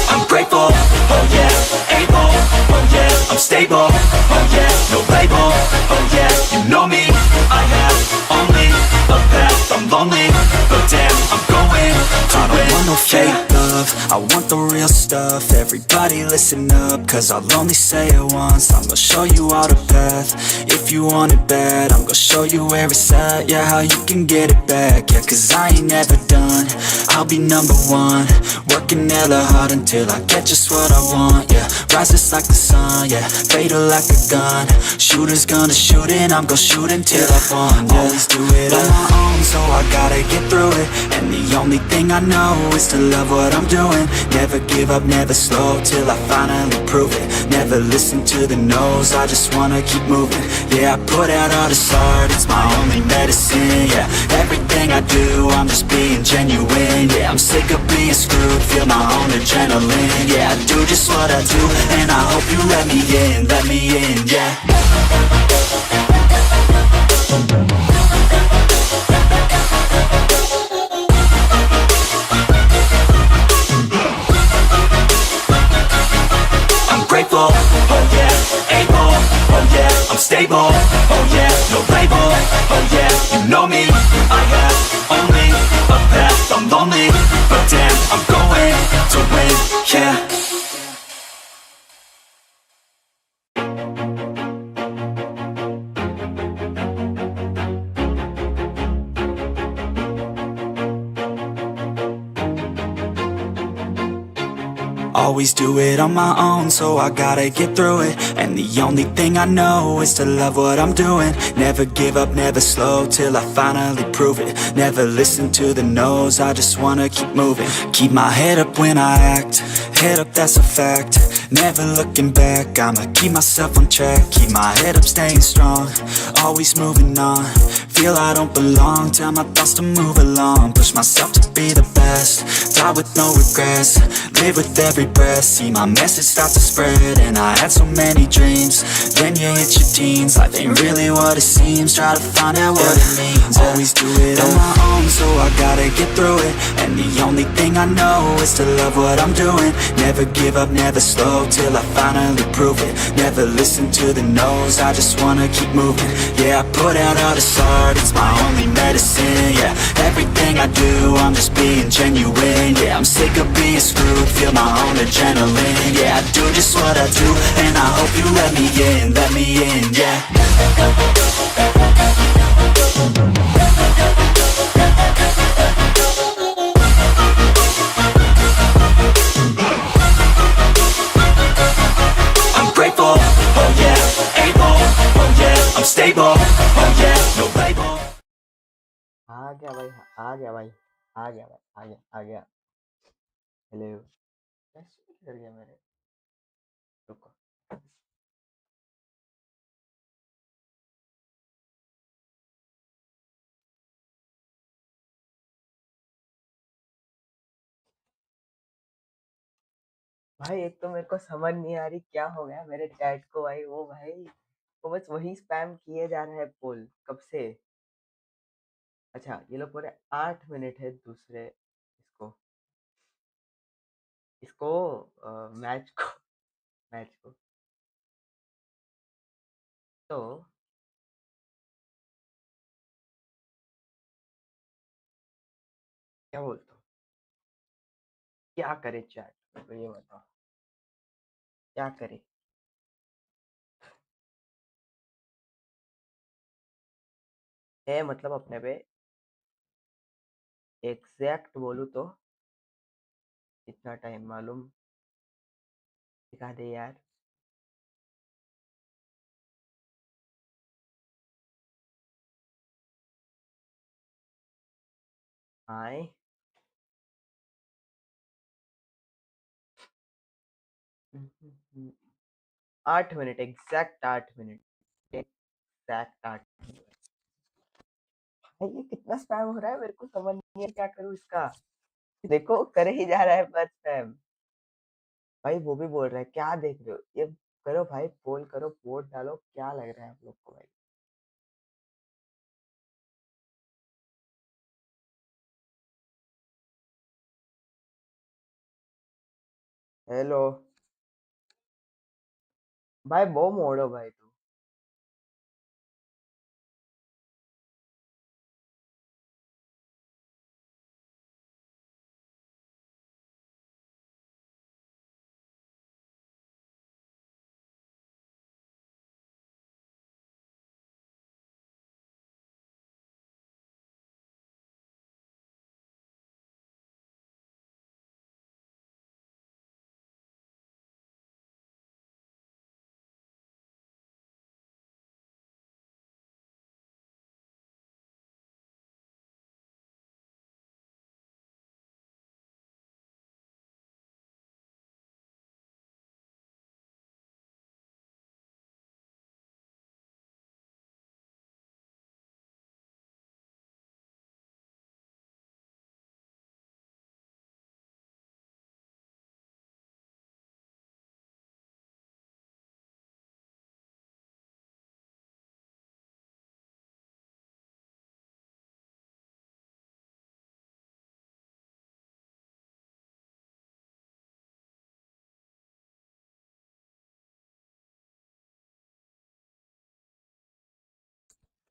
I'm grateful, oh yeah, able, oh yeah, I'm stable, oh yeah, no label, oh yeah, you know me, I have only a path, I'm lonely, but damn, I'm going to win. I don't want no fake love, I want the real stuff. Everybody listen up, cause I'll only say it once. I'm gonna show you all the path, if you want it bad. I'm gonna show you where it's at, yeah, how you can get it back. Yeah, cause I ain't never done, I'll be number one. Working hella hard until I get just what I want, yeah. Rises like the sun, yeah, fatal like a gun. Shooters gonna shoot and I'm gonna shoot until I won, yeah. Always do it on my own, so I gotta get through it. And the only thing I know is to love what I'm doing. Never give up, never slow, till I finally prove it. Never listen to the no's, I just wanna keep moving. Yeah, I put out all this art, it's my only medicine. Yeah, everything I do, I'm just being genuine. Yeah, I'm sick of being screwed, feel my own adrenaline. Yeah, I do just what I do, and I hope you let me in, yeah. I'm grateful, oh yeah, able, oh yeah, I'm stable, oh yeah, no label, oh yeah, you know me, I have only a path, I'm lonely, but damn, I'm going to win, yeah. Always do it on my own, so I gotta get through it. And the only thing I know is to love what I'm doing. Never give up, never slow, till I finally prove it. Never listen to the no's, I just wanna keep moving. Keep my head up when I act, head up, that's a fact. Never looking back, I'ma keep myself on track. Keep my head up, staying strong, always moving on. Feel I don't belong, tell my thoughts to move along. Push myself to be the best, die with no regrets. Live with every breath, see my message start to spread. And I had so many dreams, then you hit your teens. Life ain't really what it seems, try to find out what it means. Always do it on my own, so I gotta get through it. And the only thing I know is to love what I'm doing. Never give up, never slow, till I finally prove it. Never listen to the no's, I just wanna keep moving. Yeah, I put out all this art, it's my only medicine. Yeah, everything I do, I'm just being genuine. Yeah, I'm sick of being screwed, feel my own adrenaline. Yeah, I do just what I do, and I hope you let me in, yeah. गया भाई, आ गया भाई, आ गया भाई, आ गया। Hello, कैसे कर गया मेरे? रुको। भाई एक तो मेरे को समझ नहीं आ रही क्या हो गया मेरे चैट को भाई, वो भाई वो बस वही स्पैम किए जा रहा है पोल कब से। अच्छा ये लोग पूरे 8 मिनट है दूसरे इसको इसको मैच को मैच को तो क्या बोलते हो, क्या करे चैट, मेरे को ये बताओ क्या करे। है मतलब अपने पे एग्जैक्ट बोलूँ तो इतना टाइम मालूम दिखा दे यार। आए 8 minute, exact 8 minute, exact 8 minute. भाई ये कितना स्पैम हो रहा है, मेरे को समझ नहीं है क्या करूँ इसका। देखो करे ही जा रहा है बस स्पैम। भाई वो भी बोल रहा है क्या देख रहे हो ये, करो भाई पोल करो, वोट डालो, क्या लग रहा है आप लोग को भाई। हेलो भाई, वो मोड़ो भाई तू।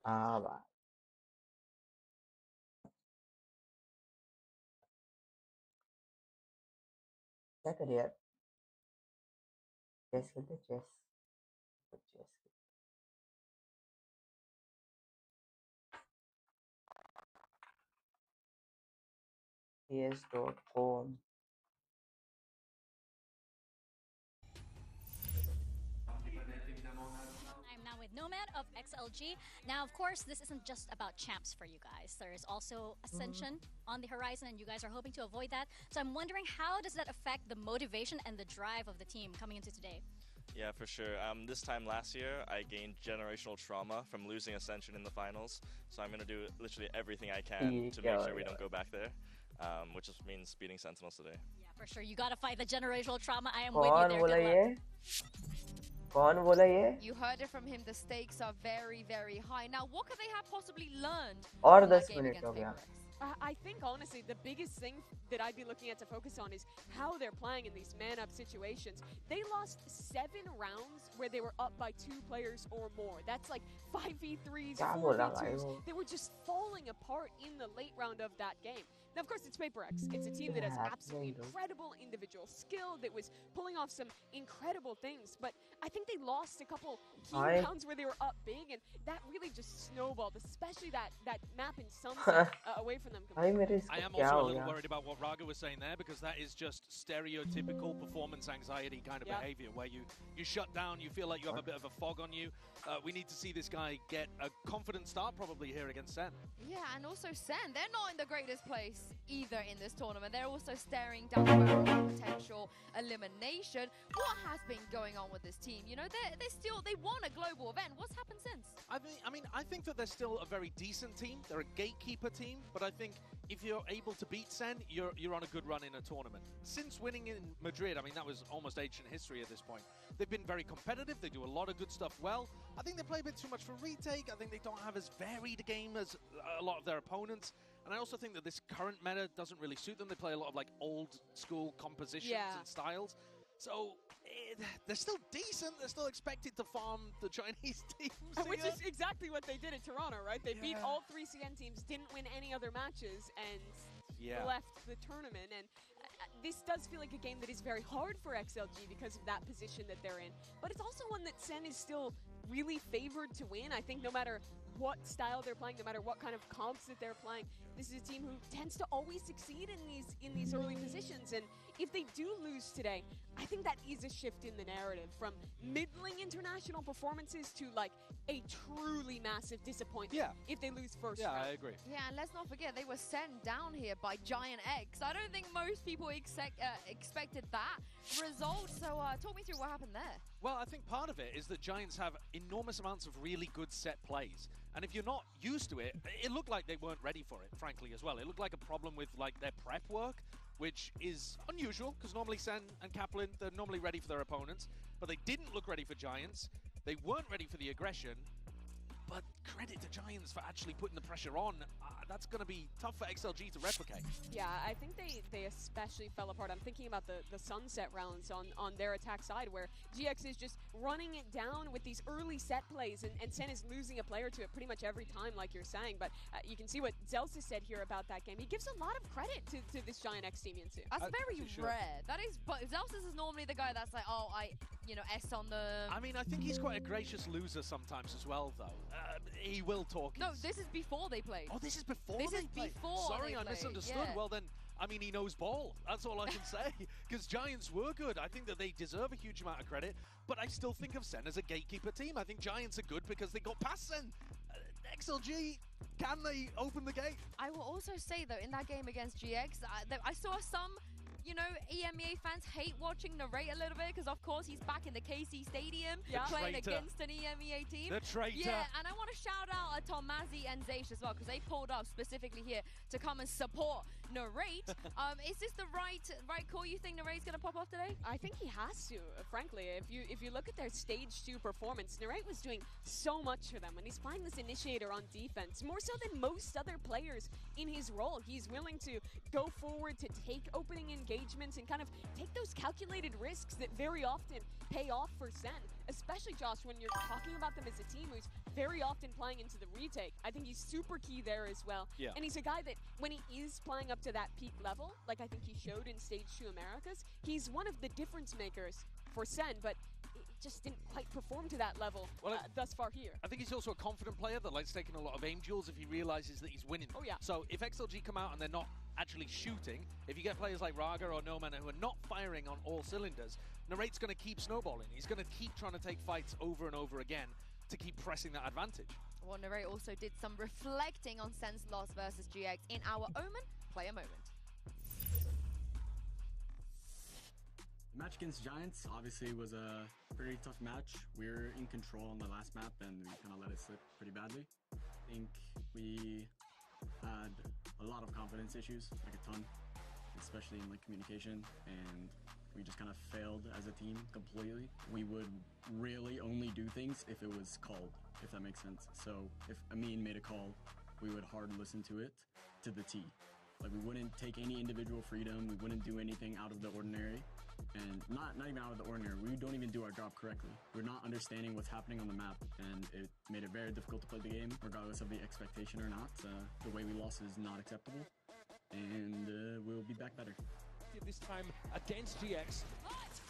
हाँ भाई क्या करे यार, चेस खेलते chess, chess PS.com। I'm now with Nomad of XLG. Now, of course, this isn't just about champs for you guys. There is also Ascension on the horizon, and you guys are hoping to avoid that. So I'm wondering, how does that affect the motivation and the drive of the team coming into today? Yeah, for sure. This time last year, I gained generational trauma from losing Ascension in the finals. So I'm going to do literally everything I can ये to क्या make हो sure we गया don't भाई? go back there, which just means beating Sentinels today. Yeah, for sure. You gotta fight the generational trauma. I am with you कौन there. बोला Good ये, luck. कौन बोला ये? You heard it from him. The stakes are very, very high. Now, what could they have possibly learned और from that 10 game minute against हो गया। Favorites? I think honestly the biggest thing that I'd be looking at to focus on is how they're playing in these man-up situations. They lost 7 rounds where they were up by 2 players or more. That's like 5v3s, क्या बोला भाई 4v2s. वो? They were just falling apart in the late round of that game. Now, of course, it's PaperX. It's a team that has Yeah, absolutely right. incredible individual skill, that was pulling off some incredible things. But I think they lost a couple key I rounds where they were up big, and that really just snowballed, especially that map in Sunset away from them भाई completely. मेरे I इसको am क्या also a हो little गया? worried about what Raga was saying there, because that is just stereotypical performance anxiety kind of Yeah. behavior, where you shut down, you feel like you have a bit of a fog on you. We need to see this guy get a confident start probably here against Sen. Yeah, and also Sen, they're not in the greatest place either in this tournament. They're also staring down the barrel of potential elimination. What has been going on with this team? You know, they won a global event. What's happened since? I think that they're still a very decent team. They're a gatekeeper team, but I think if you're able to beat Sen, you're on a good run in a tournament. Since winning in Madrid, I mean, that was almost ancient history at this point. They've been very competitive. They do a lot of good stuff well. I think they play a bit too much for retake. I think they don't have as varied a game as a lot of their opponents. And I also think that this current meta doesn't really suit them. They play a lot of like old school compositions and styles. So they're still decent. They're still expected to farm the Chinese teams. Which is exactly what they did at Toronto, right? They beat all 3 CN teams, didn't win any other matches, and left the tournament. And this does feel like a game that is very hard for XLG because of that position that they're in. But it's also one that Sen is still really favored to win. I think no matter what style they're playing, no matter what kind of comps that they're playing, this is a team who tends to always succeed in these early positions. And if they do lose today, I think that is a shift in the narrative from middling international performances to like a truly massive disappointment if they lose first round. I agree. Yeah, and let's not forget, they were sent down here by Giant X. I don't think most people expected that result. So talk me through what happened there. Well, I think part of it is that Giants have enormous amounts of really good set plays. And if you're not used to it, it looked like they weren't ready for it, frankly, as well. It looked like a problem with like their prep work, which is unusual, because normally Sen and Kaplan, they're normally ready for their opponents, but they didn't look ready for Giants. They weren't ready for the aggression, but credit to Giants for actually putting the pressure on. That's going to be tough for XLG to replicate. Yeah, I think they especially fell apart. I'm thinking about the Sunset rounds on their attack side, where GX is just running it down with these early set plays, and Sen is losing a player to it pretty much every time, like you're saying. But you can see what Zelsis said here about that game. He gives a lot of credit to this Giant X team too. That's very rare. That is, but Zelsis is normally the guy that's like, oh, S on them. I mean, I think he's quite a gracious loser sometimes as well, though. He will talk. No, this is before they played. Oh, this is before This they is played. before Sorry, they I played, misunderstood. yeah. Well, then, I mean, he knows ball. That's all I can say. Because Giants were good. I think that they deserve a huge amount of credit. But I still think of Sen as a gatekeeper team. I think Giants are good because they got past Sen. XLG, can they open the gate? I will also say, though, in that game against GX, I saw some, EMEA fans hate watching Narrate a little bit because, of course, he's back in the KC Stadium playing traitor. against an EMEA team. The traitor. Yeah, and I want to shout out Tomazi and Zaysh as well because they pulled up specifically here to come and support Narrate. Is this the right call? You think Narrate's going to pop off today? I think he has to, frankly. If you look at their stage 2 performance, Narrate was doing so much for them, and he's playing this initiator on defense, more so than most other players in his role. He's willing to go forward to take opening engagements and kind of take those calculated risks that very often pay off for Sen, especially, Josh, when you're talking about them as a team who's very often playing into the retake. I think he's super key there as well. Yeah. And he's a guy that when he is playing up to that peak level, like I think he showed in Stage 2 Americas, he's one of the difference makers for Sen, but it just didn't quite perform to that level thus far here. I think he's also a confident player that likes taking a lot of aim duels if he realizes that he's winning. Oh, yeah. So if XLG come out and they're not actually shooting, if you get players like Raga or Noman who are not firing on all cylinders, Narrate's going to keep snowballing. He's going to keep trying to take fights over and over again to keep pressing that advantage. Well, Narrate also did some reflecting on Sen's loss versus GX in our Omen Player Moment. The match against Giants obviously was a pretty tough match. We were in control on the last map and we kind of let it slip pretty badly. I think we had a lot of confidence issues, like a ton, especially in like communication, and we just kind of failed as a team completely. We would really only do things if it was called, if that makes sense. So if Amin made a call, we would hard listen to it to the T. Like we wouldn't take any individual freedom, we wouldn't do anything out of the ordinary. And not even out of the ordinary, we don't even do our job correctly. We're not understanding what's happening on the map, and it made it very difficult to play the game, regardless of the expectation or not. The way we lost is not acceptable. and we'll be back better. This time against GX.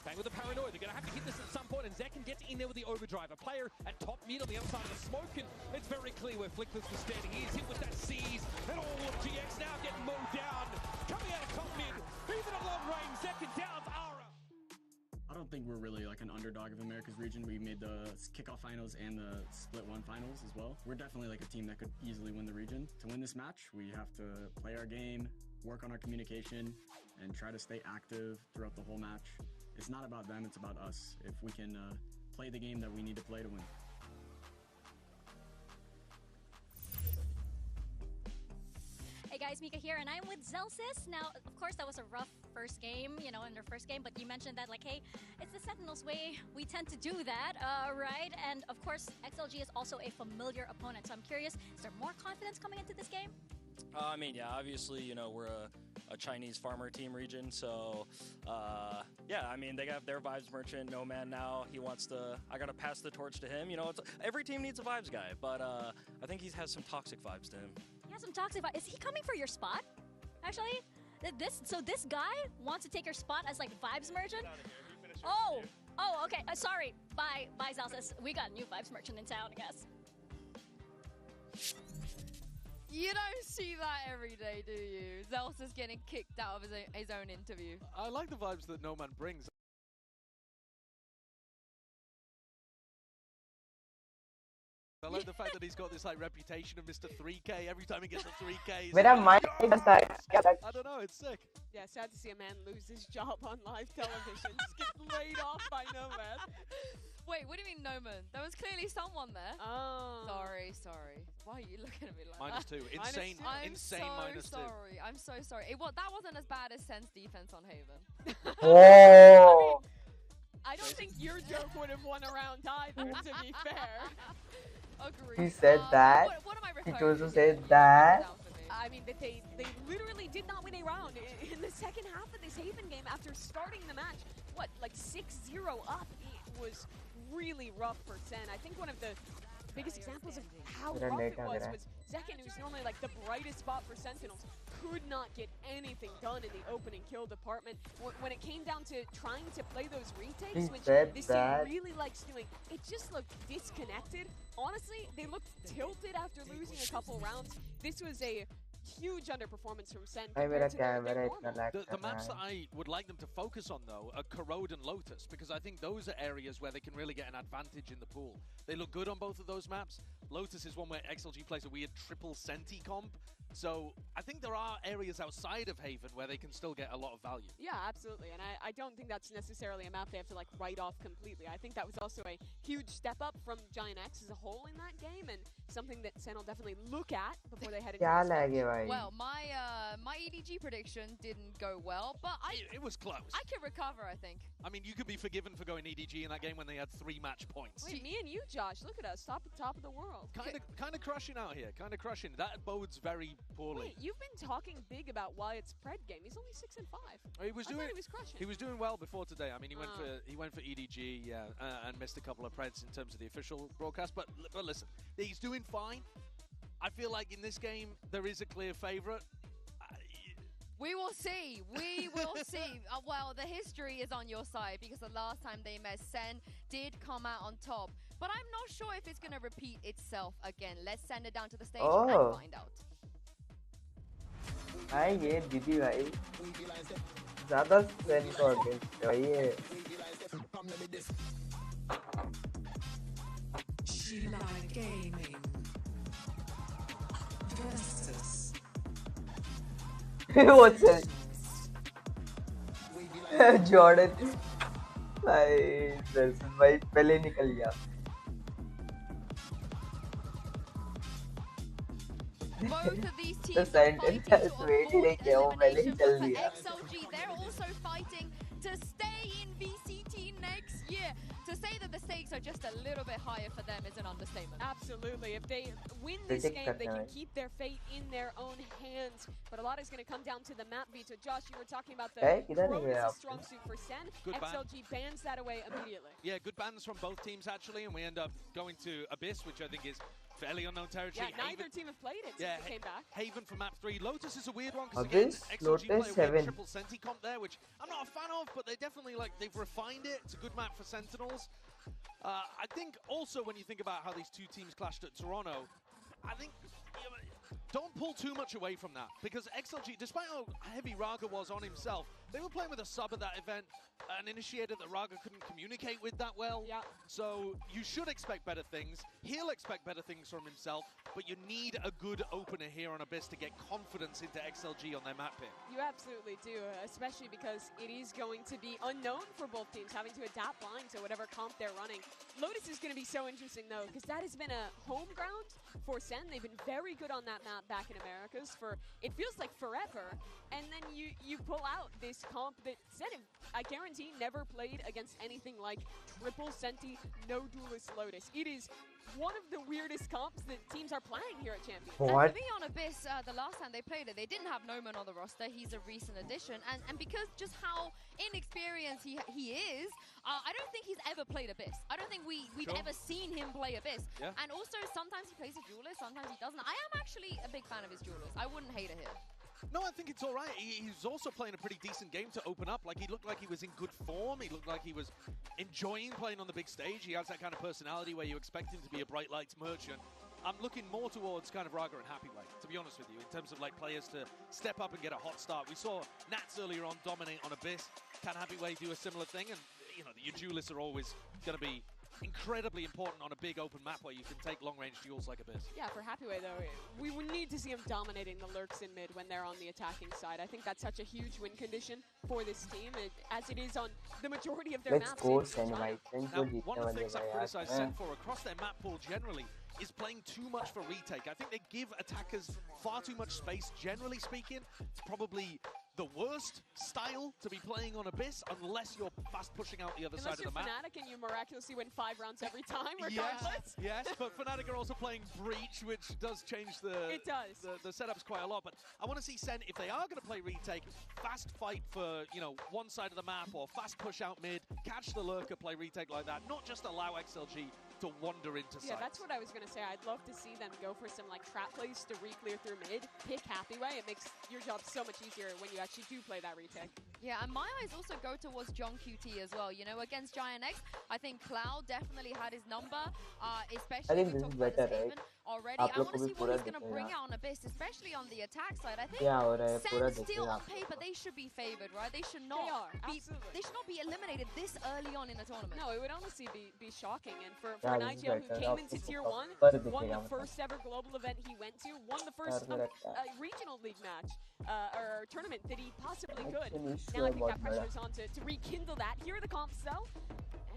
Bang with the paranoia. They're going to have to hit this at some point, and Zekken gets in there with the overdrive. A player at top mid on the other side of the smoke, and it's very clear where Flickers was standing. He is hit with that seize, and all of GX now getting mowed down. Coming out of top mid, even at long range, Zekken down to Ara. I don't think we're really like an underdog of America's region. We made the kickoff finals and the split one finals as well. We're definitely like a team that could easily win the region. To win this match, we have to play our game, work on our communication, and try to stay active throughout the whole match. It's not about them, it's about us. If we can play the game that we need to play to win. Hey guys, Mika here, and I'm with Zelsis. Now, of course, that was a rough first game, you know, in their first game, but you mentioned that, like, hey, it's the Sentinels way. We tend to do that, right? And, of course, XLG is also a familiar opponent, so I'm curious, is there more confidence coming into this game? I mean, yeah, obviously, you know, we're a Chinese farmer team region, so, yeah, I mean, they have their vibes merchant, No Man now, he wants to, I gotta pass the torch to him, you know, every team needs a vibes guy, but I think he has some toxic vibes to him. He has some toxic vibes. Is he coming for your spot, actually? So this guy wants to take your spot as, like, vibes merchant? Oh, okay, sorry, bye, Zelsis. We got a new vibes merchant in town, I guess. You don't see that every day, do you? Zelsis getting kicked out of his own interview. I like the vibes that No Man brings. I like the fact that he's got this like reputation of Mr. 3K. Every time he gets a 3K, he's मेरा like, mind था I don't know, it's sick. Yeah, sad to see a man lose his job on live television. Just get laid off by No Man. Wait, what do you mean no man? There was clearly someone there. Oh. Sorry. Why are you looking at me like -2. that? Insane, insane I'm -2. sorry. I'm so sorry. That wasn't as bad as Sen's defense on Haven. Oh. I don't think your joke would have won a round either, to be fair. Agreed. He said that. What am I He referring chose to to? say that. I mean, that they literally did not win a round in the second half of this Haven game after starting the match. What, like 6-0 up? It was really rough for Sen. I think one of the biggest examples of how rough it was Zekken, who's normally like the brightest spot for Sentinels, could not get anything done in the opening kill department. When it came down to trying to play those retakes, which this team really likes doing, it just looked disconnected. Honestly, they looked tilted after losing a couple rounds. This was a huge underperformance from Sen compared to their normal. The maps that I would like them to focus on, though, are Corrode and Lotus, because I think those are areas where they can really get an advantage in the pool. They look good on both of those maps. Lotus is one where XLG plays a weird triple Senti comp, so I think there are areas outside of Haven where they can still get a lot of value. Yeah, absolutely, and I don't think that's necessarily a map they have to like write off completely. I think that was also a huge step up from Giant X as a whole in that game, and something that Sen will definitely look at before they head into this match. Well, my EDG prediction didn't go well, but it was close. I can recover, I think. I mean, you could be forgiven for going EDG in that game when they had 3 match points. Wait, me and you, Josh, look at us, top of the world. Kind of crushing out here, kind of crushing. That bodes very poorly. Wait, you've been talking big about Wyatt's Pred game. He's only 6-5. He was crushing. He was doing well before today. I mean, he went for EDG, yeah, and missed a couple of Preds in terms of the official broadcast. But listen, he's doing fine. I feel like in this game there is a clear favorite. We will see. We will see. Well, the history is on your side because the last time they met, Sen did come out on top. But I'm not sure if it's going to repeat itself again. Let's send it down to the stage and find out. हाय ये दीदी भाई ज़्यादा सेन को against भाई ये Gaming versus What's it? Jordan भाई पहले निकल गया Both of these teams the Sentinels waiting XLG, they're also fighting to stay in VCT next year. To say that the stakes are just a little bit higher for them is an understatement. Absolutely. If they win this game, they can keep their fate in their own hands. But a lot is going to come down to the map beat. So Josh, you were talking about the Corona is a strong suit for Sen. Good XLG bans that away immediately. Yeah, good bans from both teams actually, and we end up going to Abyss, which I think is fairly unknown territory. Yeah, neither team have played it since it came back. Haven for map 3. Lotus is a weird one because again, XLG play a weird triple Senti comp there, which I'm not a fan of, but they definitely they've refined it. It's a good map for Sentinels. I think also when you think about how these two teams clashed at Toronto, I think don't pull too much away from that, because XLG, despite how heavy Raga was on himself, they were playing with a sub at that event, an initiator that Raga couldn't communicate with that well. Yeah. So you should expect better things. He'll expect better things from himself, but you need a good opener here on Abyss to get confidence into XLG on their map pick. You absolutely do, especially because it is going to be unknown for both teams, having to adapt lines to whatever comp they're running. Lotus is going to be so interesting, though, because that has been a home ground for Sen. They've been very good on that map back in Americas for, it feels like forever, and then you pull out this comp that Sen, I guarantee, never played against anything like triple Senti, no duelist Lotus. It is one of the weirdest comps that teams are playing here at Champions. And to be on Abyss, the last time they played it, they didn't have Noman on the roster. He's a recent addition, and because just how inexperienced he is, I don't think he's ever played Abyss. I don't think we've ever seen him play Abyss. Yeah. And also, sometimes he plays a duelist, sometimes he doesn't. I am actually a big fan of his duelist. I wouldn't hate it here. No, I think it's all right. He's also playing a pretty decent game to open up. Like, he looked like he was in good form. He looked like he was enjoying playing on the big stage. He has that kind of personality where you expect him to be a bright lights merchant. I'm looking more towards kind of Raga and Happyway, to be honest with you, in terms of like players to step up and get a hot start. We saw Nats earlier on dominate on Abyss. Can Happyway do a similar thing? And, you know, your duelists are always going to be incredibly important on a big open map where you can take long-range duels like Abyss. Yeah, for Happyway, though, we would need to see him dominating the lurks in mid when they're on the attacking side. I think that's such a huge win condition for this team, as it is on the majority of their maps. Let's go, Sen, bhai. Sen Now, ko jeetne one of the wale things I've bhai, criticized yaar. Sen for across their map pool generally is playing too much for retake. I think they give attackers far too much space, generally speaking. It's probably the worst style to be playing on Abyss unless you're fast pushing out the other side of the map. Unless you're Fnatic and you miraculously win 5 rounds every time, regardless. Yes, but Fnatic are also playing Breach, which does change the setups quite a lot. But I want to see Sen, if they are going to play retake, fast fight for, you know, one side of the map, or fast push out mid, catch the lurker, play retake like that, not just allow XLG to wander into sight. Yeah, that's what I was going to say. I'd love to see them go for some like trap plays to re-clear through mid, pick Happyway. It makes your job so much easier when you actually do play that retake. Yeah, and my eyes also go towards John QT as well. You know, against Giant X, I think Cloud definitely had his number, especially I think if we this is talk about better, this right? Haven already. आप I लोग want को to भी see what पूरा he's going to bring out on Abyss, especially on the attack side. I think क्या हो रहा है पूरा Sen देखिए still on आप paper, they should be favored, right? They should not they should not be eliminated this early on in the tournament. No, it would honestly be shocking. And for Yeah, an this is IGL who better. came आपको into Tier सब 1, पर won दिखेगा the first ever global event he went to, won the first यार मेरा regional league match or tournament that he possibly could. Actually, Now I think बहुत that pressure बड़ा. is on to rekindle that. Here are the comps though.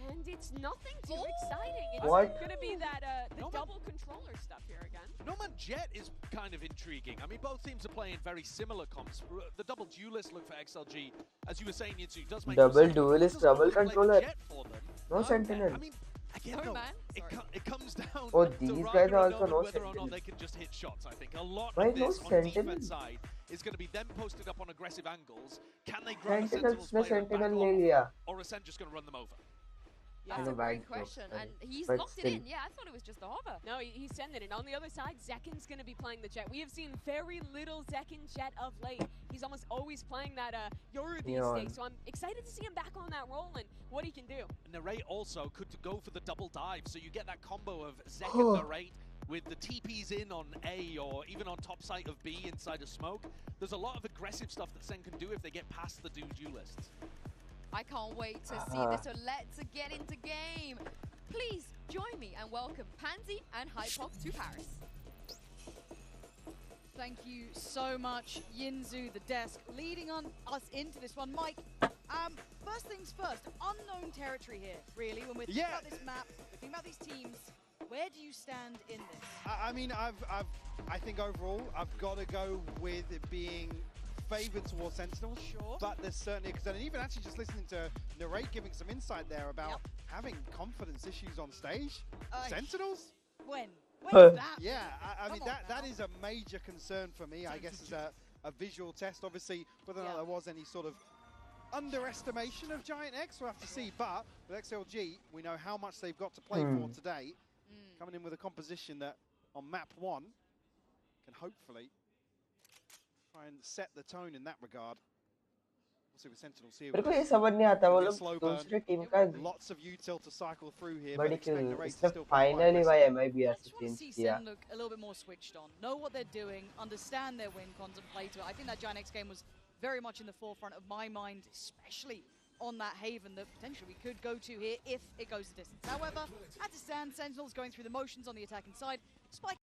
And it's nothing too exciting. It's What? going to be that the double controller stuff here again. Nomad Jet is kind of intriguing. I mean, both teams are playing very similar comps. The double duelist look for XLG, as you were saying, Yinzu, does make Double sense. duelist, Doesn't double really play the controller. Jet for them. No Sentinel. I mean, again, No, though, man. it comes down Oh, to these Raga guys and are also Nomad no whether or not Sentinel. they can just hit shots, I think. A lot Why of no this on Sentinel? defense side is going to be them posted up on aggressive angles. Can they grab a Sentinels Sentinels ने player and back Sentinel ले off? लिया. Or is Sen just going to run them over? That's No, a great bad joke, question, sorry. and he's But locked it still. in. Yeah, I thought it was just a hover. No, he's sending it. On the other side, Zekken's going to be playing the Jet. We have seen very little Zekken Jet of late. He's almost always playing that You're the Neon. stake. So I'm excited to see him back on that role and what he can do. Narrate also could go for the double dive, so you get that combo of Zek and Narrate with the TPs in on A or even on top site of B inside of smoke. There's a lot of aggressive stuff that Sen can do if they get past the duelists. I can't wait to see this, so let's get into game. Please join me and welcome Pansy and Hypox to Paris. Thank you so much, Yinzu, the desk, leading on us into this one. Mike, first things first, unknown territory here, really, when we're thinking about this map, we're thinking about these teams. Where do you stand in this? I mean, I think overall, I've got to go with it being favoured towards Sentinels, but there's certainly a concern. And even actually just listening to Narrate giving some insight there about having confidence issues on stage. Sentinels? When? When's that? Yeah, I mean, that is a major concern for me, I guess, as a visual test. Obviously, whether or not there was any sort of underestimation of Giant X, we'll have to see. But with XLG, we know how much they've got to play for today. Coming in with a composition that on map 1 can hopefully try and set the tone in that regard. We'll see with Sentinels here. मेरे को ये समझ नहीं आता वो लोग slow burn. दूसरी team का Lots of util to cycle through here, बड़ी but expect क्यों Narrate to इसने still play quite फाइनली भाई aggressive. MIBR से I चेंज see किया Sen look a little bit more switched on, know what they're doing, understand their win, contemplate it. I think that Giant X game was very much in the forefront of my mind, especially on that haven that potentially we could go to here if it goes the distance. However, as it stands, Sentinels going through the motions on the attacking side. Spike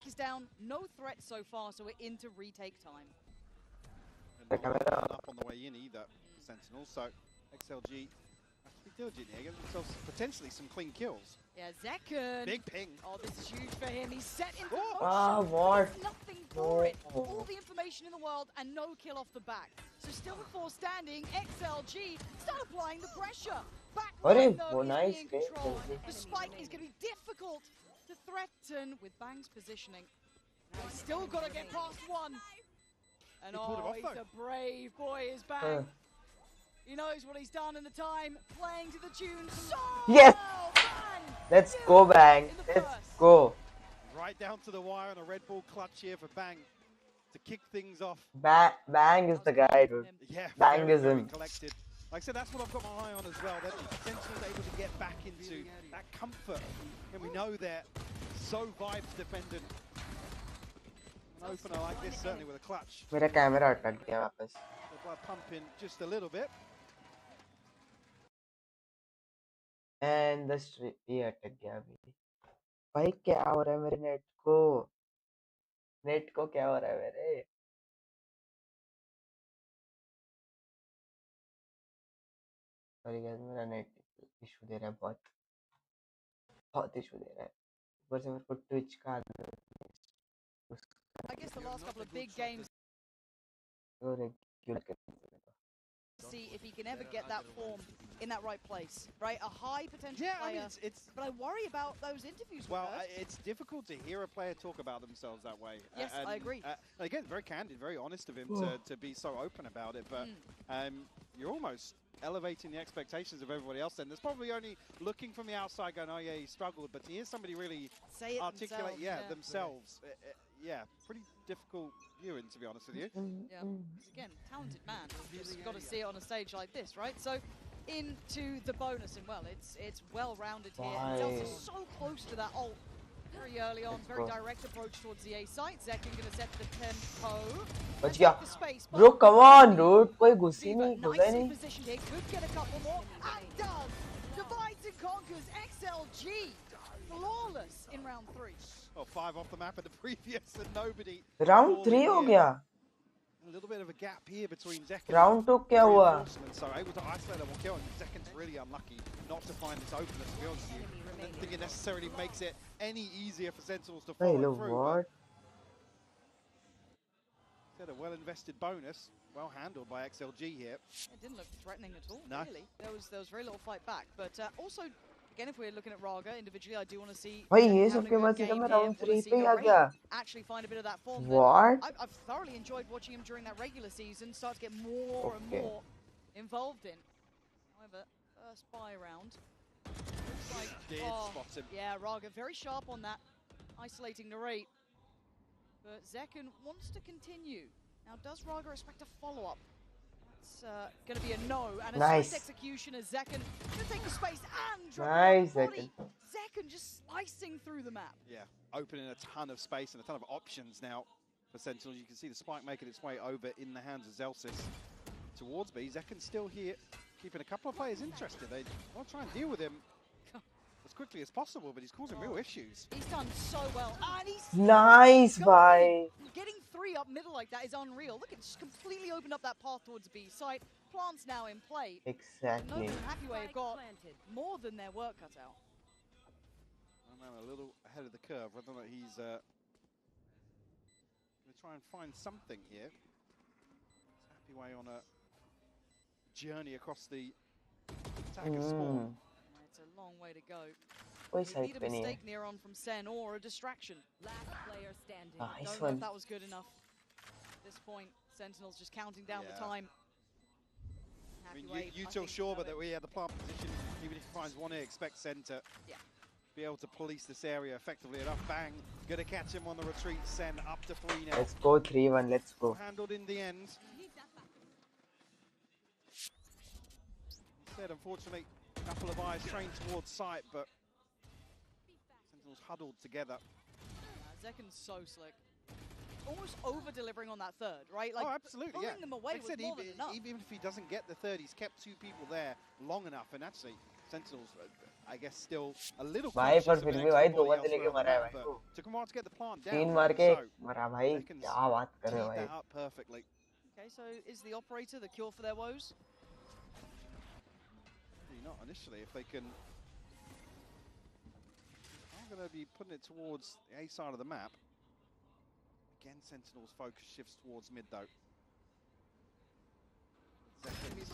is down, no threat so far, so we're into retake time. And not up on the way in either, Sentinels. So XLG has to be diligent here, get themselves potentially some clean kills. Yeah, Zekken. Big ping. Oh, this is huge for him. He's set into motion. Ah, what? There's nothing for it. All the information in the world and no kill off the back. So still before standing, XLG start applying the pressure. Back line, though, is nice being controlled. The spike is going to be difficult to threaten with Bang's positioning. Now he's still got to get past one. And he's a brave boy, is Bang. He knows what he's done in the time, playing to the tune so Yes! well. Bang! Let's go, Bang. Let's go. Right down to the wire on a Red Bull clutch here for Bang to kick things off. Bang is the guy, dude. Yeah, Bang is very him. collected. Like I said, that's what I've got my eye on as well. They're potentially able to get back into that comfort. And we know they're so vibes dependent. An opener like this, certainly with a clutch. मेरा camera अटक गया वापस. The blood pumping just a little bit. And the street ये अटक गया अभी. भाई क्या हो रहा है मेरे नेट को? नेट को क्या हो रहा है मेरे? सॉरी गाइस मेरा नेट इशू दे रहा है बहुत इशू दे रहा है. ऊपर से मेरे को ट्विच का I guess the last couple of big games. See if he can ever get that form in that right place, right? A high potential player. I mean, but I worry about those interviews. Well, it's difficult to hear a player talk about themselves that way. Yes, I agree. Again, very candid, very honest of him to be so open about it. But you're almost elevating the expectations of everybody else. Then there's probably only looking from the outside, going, "Oh yeah, he struggled," but to hear somebody really say it articulate, themselves. Yeah, pretty difficult viewing, to be honest with you. Yeah, again, talented man. You've just got to see it on a stage like this, right? So, into the bonus, and well, it's well-rounded here. And Delta's so close to that ult very early on, very direct approach towards the A site. Zekken going to set the tempo. बच गया. Bro, come on, dude. कोई घुसी नहीं, घुसा नहीं. Positioned here, could get a couple more, and does. Divides and conquers. XLG flawless in round 3. Oh, 5 off the map in the previous, and nobody. Round 3 हो गया. A little bit of a gap here between Zekken Round 2 क्या हुआ? So able to isolate that one kill, and Zekken's really unlucky not to find this opener, to be honest with you. I don't think it necessarily makes it any easier for Sentinels to follow through. What? Had a well-invested bonus, well handled by XLG here. It didn't look threatening at all, No. really. There was very little fight back, but also, again, if we're looking at Raga individually, I do want to see. भाई ये सब के बाद सीधा मैं round 3 पे आ गया. Actually, find a bit of that form. What? I've thoroughly enjoyed watching him during that regular season. Start to get more and more involved in. However, first buy round. Looks like spot him. Yeah, Raga very sharp on that, isolating Narrate. But Zekken wants to continue. Now, does Raga expect a follow-up? It's going to be a no. And a nice execution as Zekken going to take the space and drop nice the body. Zekken just slicing through the map. Yeah, opening a ton of space and a ton of options now for Sentinels. You can see the spike making its way over in the hands of Zelsis towards B. Zekken's still here, keeping a couple of players interested. They want to try and deal with him as quickly as possible, but he's causing real issues. He's done so well. And he's nice, bye. Getting 3 up middle like that is unreal. Look, it's completely opened up that path towards B site. Plants now in play. Exactly. Noble and Happyway have got more than their work cut out. ran a little ahead of the curve. Whether or not he's going to try and find something here. Happy way on a journey across the attacker's spawn. It's a long way to go. कोई They side need a पे नहीं है. mistake near on from Sen or a distraction. Last player standing. Nice Don't know one. if that was good enough. At this point, Sentinels just counting down the time. I mean, you still sure, but that we have the plant position. Even if he finds one here, expect Sen to be able to police this area effectively enough. Bang, gonna catch him on the retreat. Sen up to 3 now. Let's go 3-1. Let's go. Handled in the end. Said, unfortunately, a couple of eyes trained towards sight, but Sentinels huddled together. Zeken's so slick. Almost over-delivering on that third, right? Like, oh, absolutely, pulling them away like was I said, more than enough. even if he doesn't get the third, he's kept 2 people there long enough, and actually, Sentinels, I guess, still a little भाई cautious पर of फिर an भी extra भाई 2 body बंदे लेके elsewhere on the मरा है map, भाई but को. took him a while to get the plant down. 3 मार के So, मरा भाई. Zeken's क्या बात कर रहे हो teed भाई. that up perfectly. Okay, so is the operator the cure for their woes? Maybe not initially, if they can. I'm going to be putting it towards the A side of the map. Again, Sentinel's focus shifts towards mid, though. Zeken's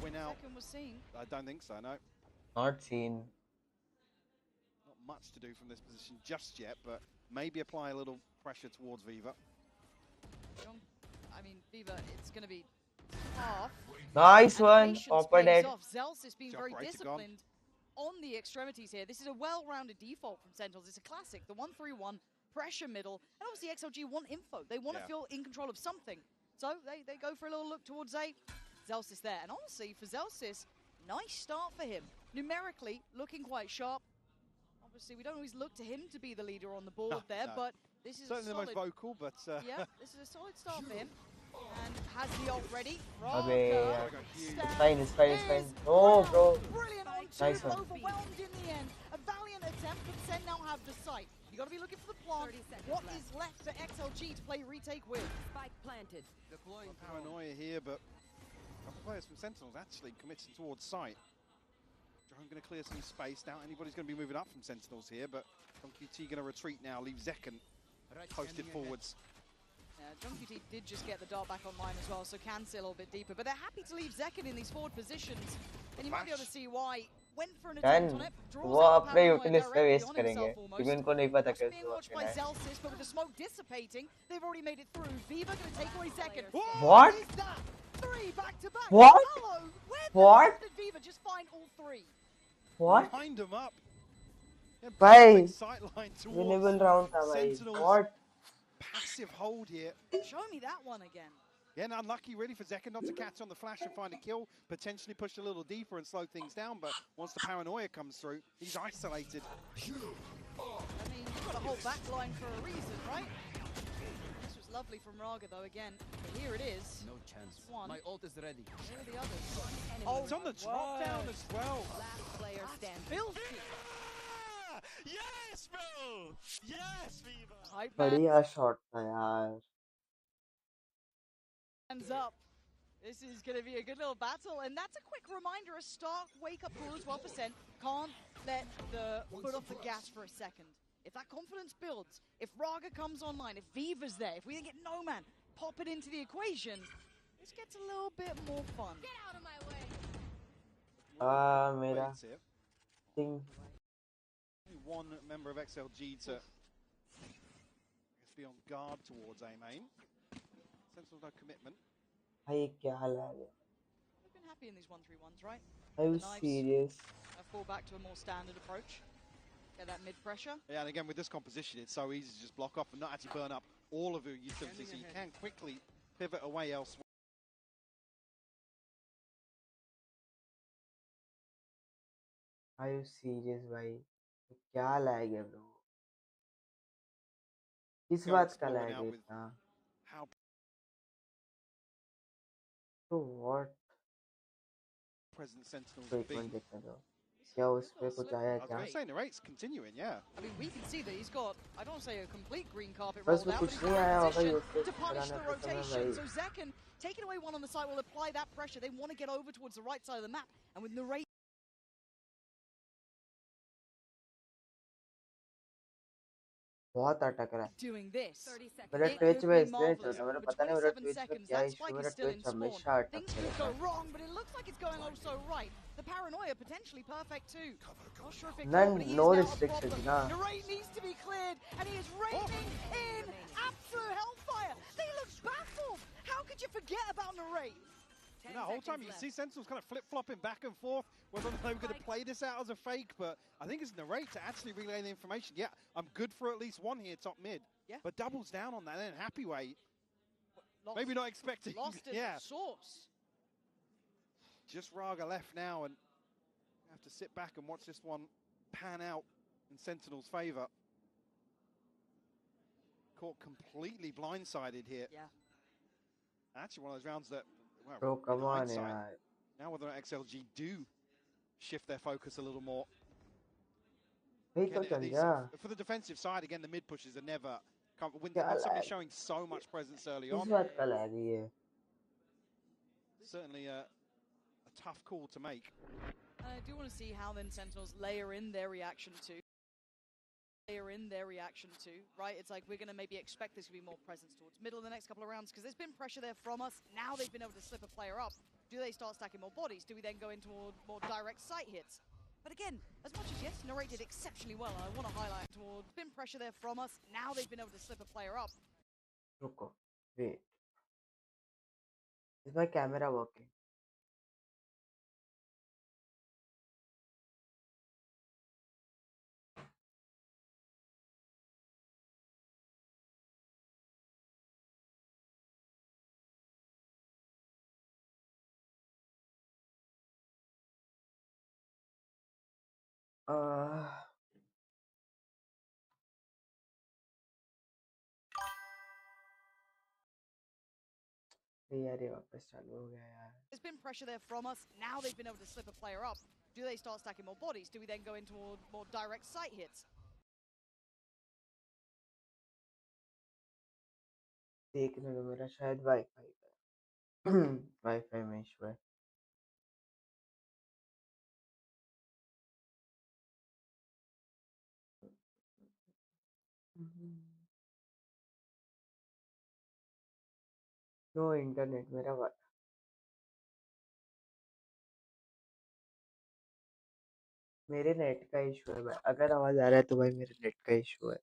win out. Zeken was seen. I don't think so, no. Not seen. Not much to do from this position just yet, but maybe apply a little pressure towards Viva. I mean, Viva, it's going to be tough. Nice one. Patience Upper pays dead. off. Zellsis being Jump very right to gone. disciplined on the extremities here. This is a well-rounded default from Sentinels. It's a classic. The 1-3-1, pressure middle. And obviously XLG want info. They want to feel in control of something. So they go for a little look towards A. Zellsis there. And honestly, for Zellsis, nice start for him. Numerically, looking quite sharp. Obviously, we don't always look to him to be the leader on the board there, but this is certainly a solid... the most vocal, but... yeah, this is a solid start for him. And has the ult ready. Abey, Raga, fine, it's fine, it's fine. No, bro. brilliant on Nice two, one. overwhelmed in the end. A valiant attempt, but Sen now have the sight. You got to be looking for the plant. What is left for XLG to play retake with? Spike planted. Deploying paranoia here, but a couple of players from Sentinels actually committing towards sight. Drone going to clear some space. Doubt anybody's going to be moving up from Sentinels here, but QT going to retreat now, leave Zeken posted forwards. JumpQT did just get the dart back online as well, so can see a little bit deeper. But they're happy to leave Zeken in these forward positions. And you might be able to see why. Went for an attempt on it, वो अपने यूटिलिस्ट पे waste करेंगे क्योंकि उनको नहीं पता कैसे being watched by Zellsis, but with the smoke dissipating, they've already made it through. Viva going to take away Zeken. What? Is that? 3 back to back. What? Hello, where What? did Viva just find all 3? What? Wind them up. भाई Sightline winnable towards round था भाई. Sentinels. What? Passive hold here. Show me that one again. Yeah, and unlucky really for Zeken not to catch on the flash and find a kill. Potentially push a little deeper and slow things down, but once the paranoia comes through, he's isolated. I mean, you've got a whole back line for a reason, right? This was lovely from Raga though again. But here it is. No chance. One. My ult is ready. Here are the others. Oh, it's on the drop down as well. Last player standing. Filthy. Yes, bro! Yes, Viva! बढ़िया shot था यार. Hands up. This is going to be a good little battle, and that's a quick reminder, a stark wake-up call as well for Sen. Can't let the foot off the gas for a second. If that confidence builds, if Raga comes online, if Viva's there, if we get No Man, pop it into the equation, this gets a little bit more fun. Get out of my way. मेरा thing. One member of XLG to be on guard towards A main. Sentinels no commitment. भाई क्या हाल है? They've been happy in these 1-3-1s, right? Are you serious? Fall back to a more standard approach. Get that mid-pressure. Yeah, and again, with this composition, it's so easy to just block off and not actually burn up all of your utilities, so you can quickly pivot away elsewhere. Are you serious भाई? क्या lag है bro? किस बात का lag है इतना? So what? Present Sentinels Wait, one देखने दो. क्या उस पे कुछ आया I was क्या? going to say, the rate's continuing, yeah. I mean, we can see that he's got, I don't want to say a complete green carpet बस rolled वो out, but कुछ he's नहीं got आया a होगा ये position उसके to punish the कराने पे समय rotation. भाई. So Zeken, taking away one on the side, will apply that pressure. They want to get over towards the right side of the map. And with Narrate बहुत अटक रहा है। doing this. 30 seconds मेरा It Twitch could में be इसलिए नहीं marvelous. चलता, मेरा With पता नहीं मेरा 27 ट्विच में seconds, क्या that इशू, spike मेरा is still in Twitch spawn. हमेशा Things अटकते could रहता go है। wrong, but it looks like it's going oh so right. The paranoia potentially perfect too. Not sure if it None, could, but he no is now a restrictions problem. ना। Narrate needs to be cleared, and he is raining in absolute hellfire. He looks baffled. How could you forget about Narrate? The whole time you see Sentinels kind of flip-flopping back and forth, whether they were going to play this out as a fake, but I think it's Narrate to actually relay the information. Yeah, I'm good for at least one here, top mid. Yeah. But doubles down on that then, happy way. Lost, Maybe not expecting. Lost in yeah. the source. Just Raga left now, and have to sit back and watch this one pan out in Sentinel's favour. Caught completely blindsided here. Yeah. Actually, one of those rounds that, well, Bro, come in on, hindsight, yaar. now whether or not XLG do shift their focus a little more. नहीं तो Again, चल जा। for the defensive side, again, the mid pushes are never come when क्या somebody's lag? showing so much presence early इस on. बात का lag ही है। Certainly a tough call to make. I do want to see how then Sentinels layer in their reaction to. Right? It's like we're going to maybe expect this to be more presence towards middle in the next couple of rounds because there's been pressure there from us. Now they've been able to slip a player up. Do they start stacking more bodies? Do we then go into more direct sight hits? But again, as much as yes, narrated exceptionally well, I want to highlight towards been pressure there from us. Now they've been able to slip a player up. रुको, wait. Is my camera working? यार ये वापस चालू हो गया यार। There's been pressure there from us. Now they've been able to slip a player up. Do they start stacking more bodies? Do we then go into more direct sight hits? देखने दो, मेरा शायद वाईफाई का wifi में issue है। No internet मेरे net का issue है भाई। अगर आवाज आ रहा है तो भाई मेरे नेट का इशू है।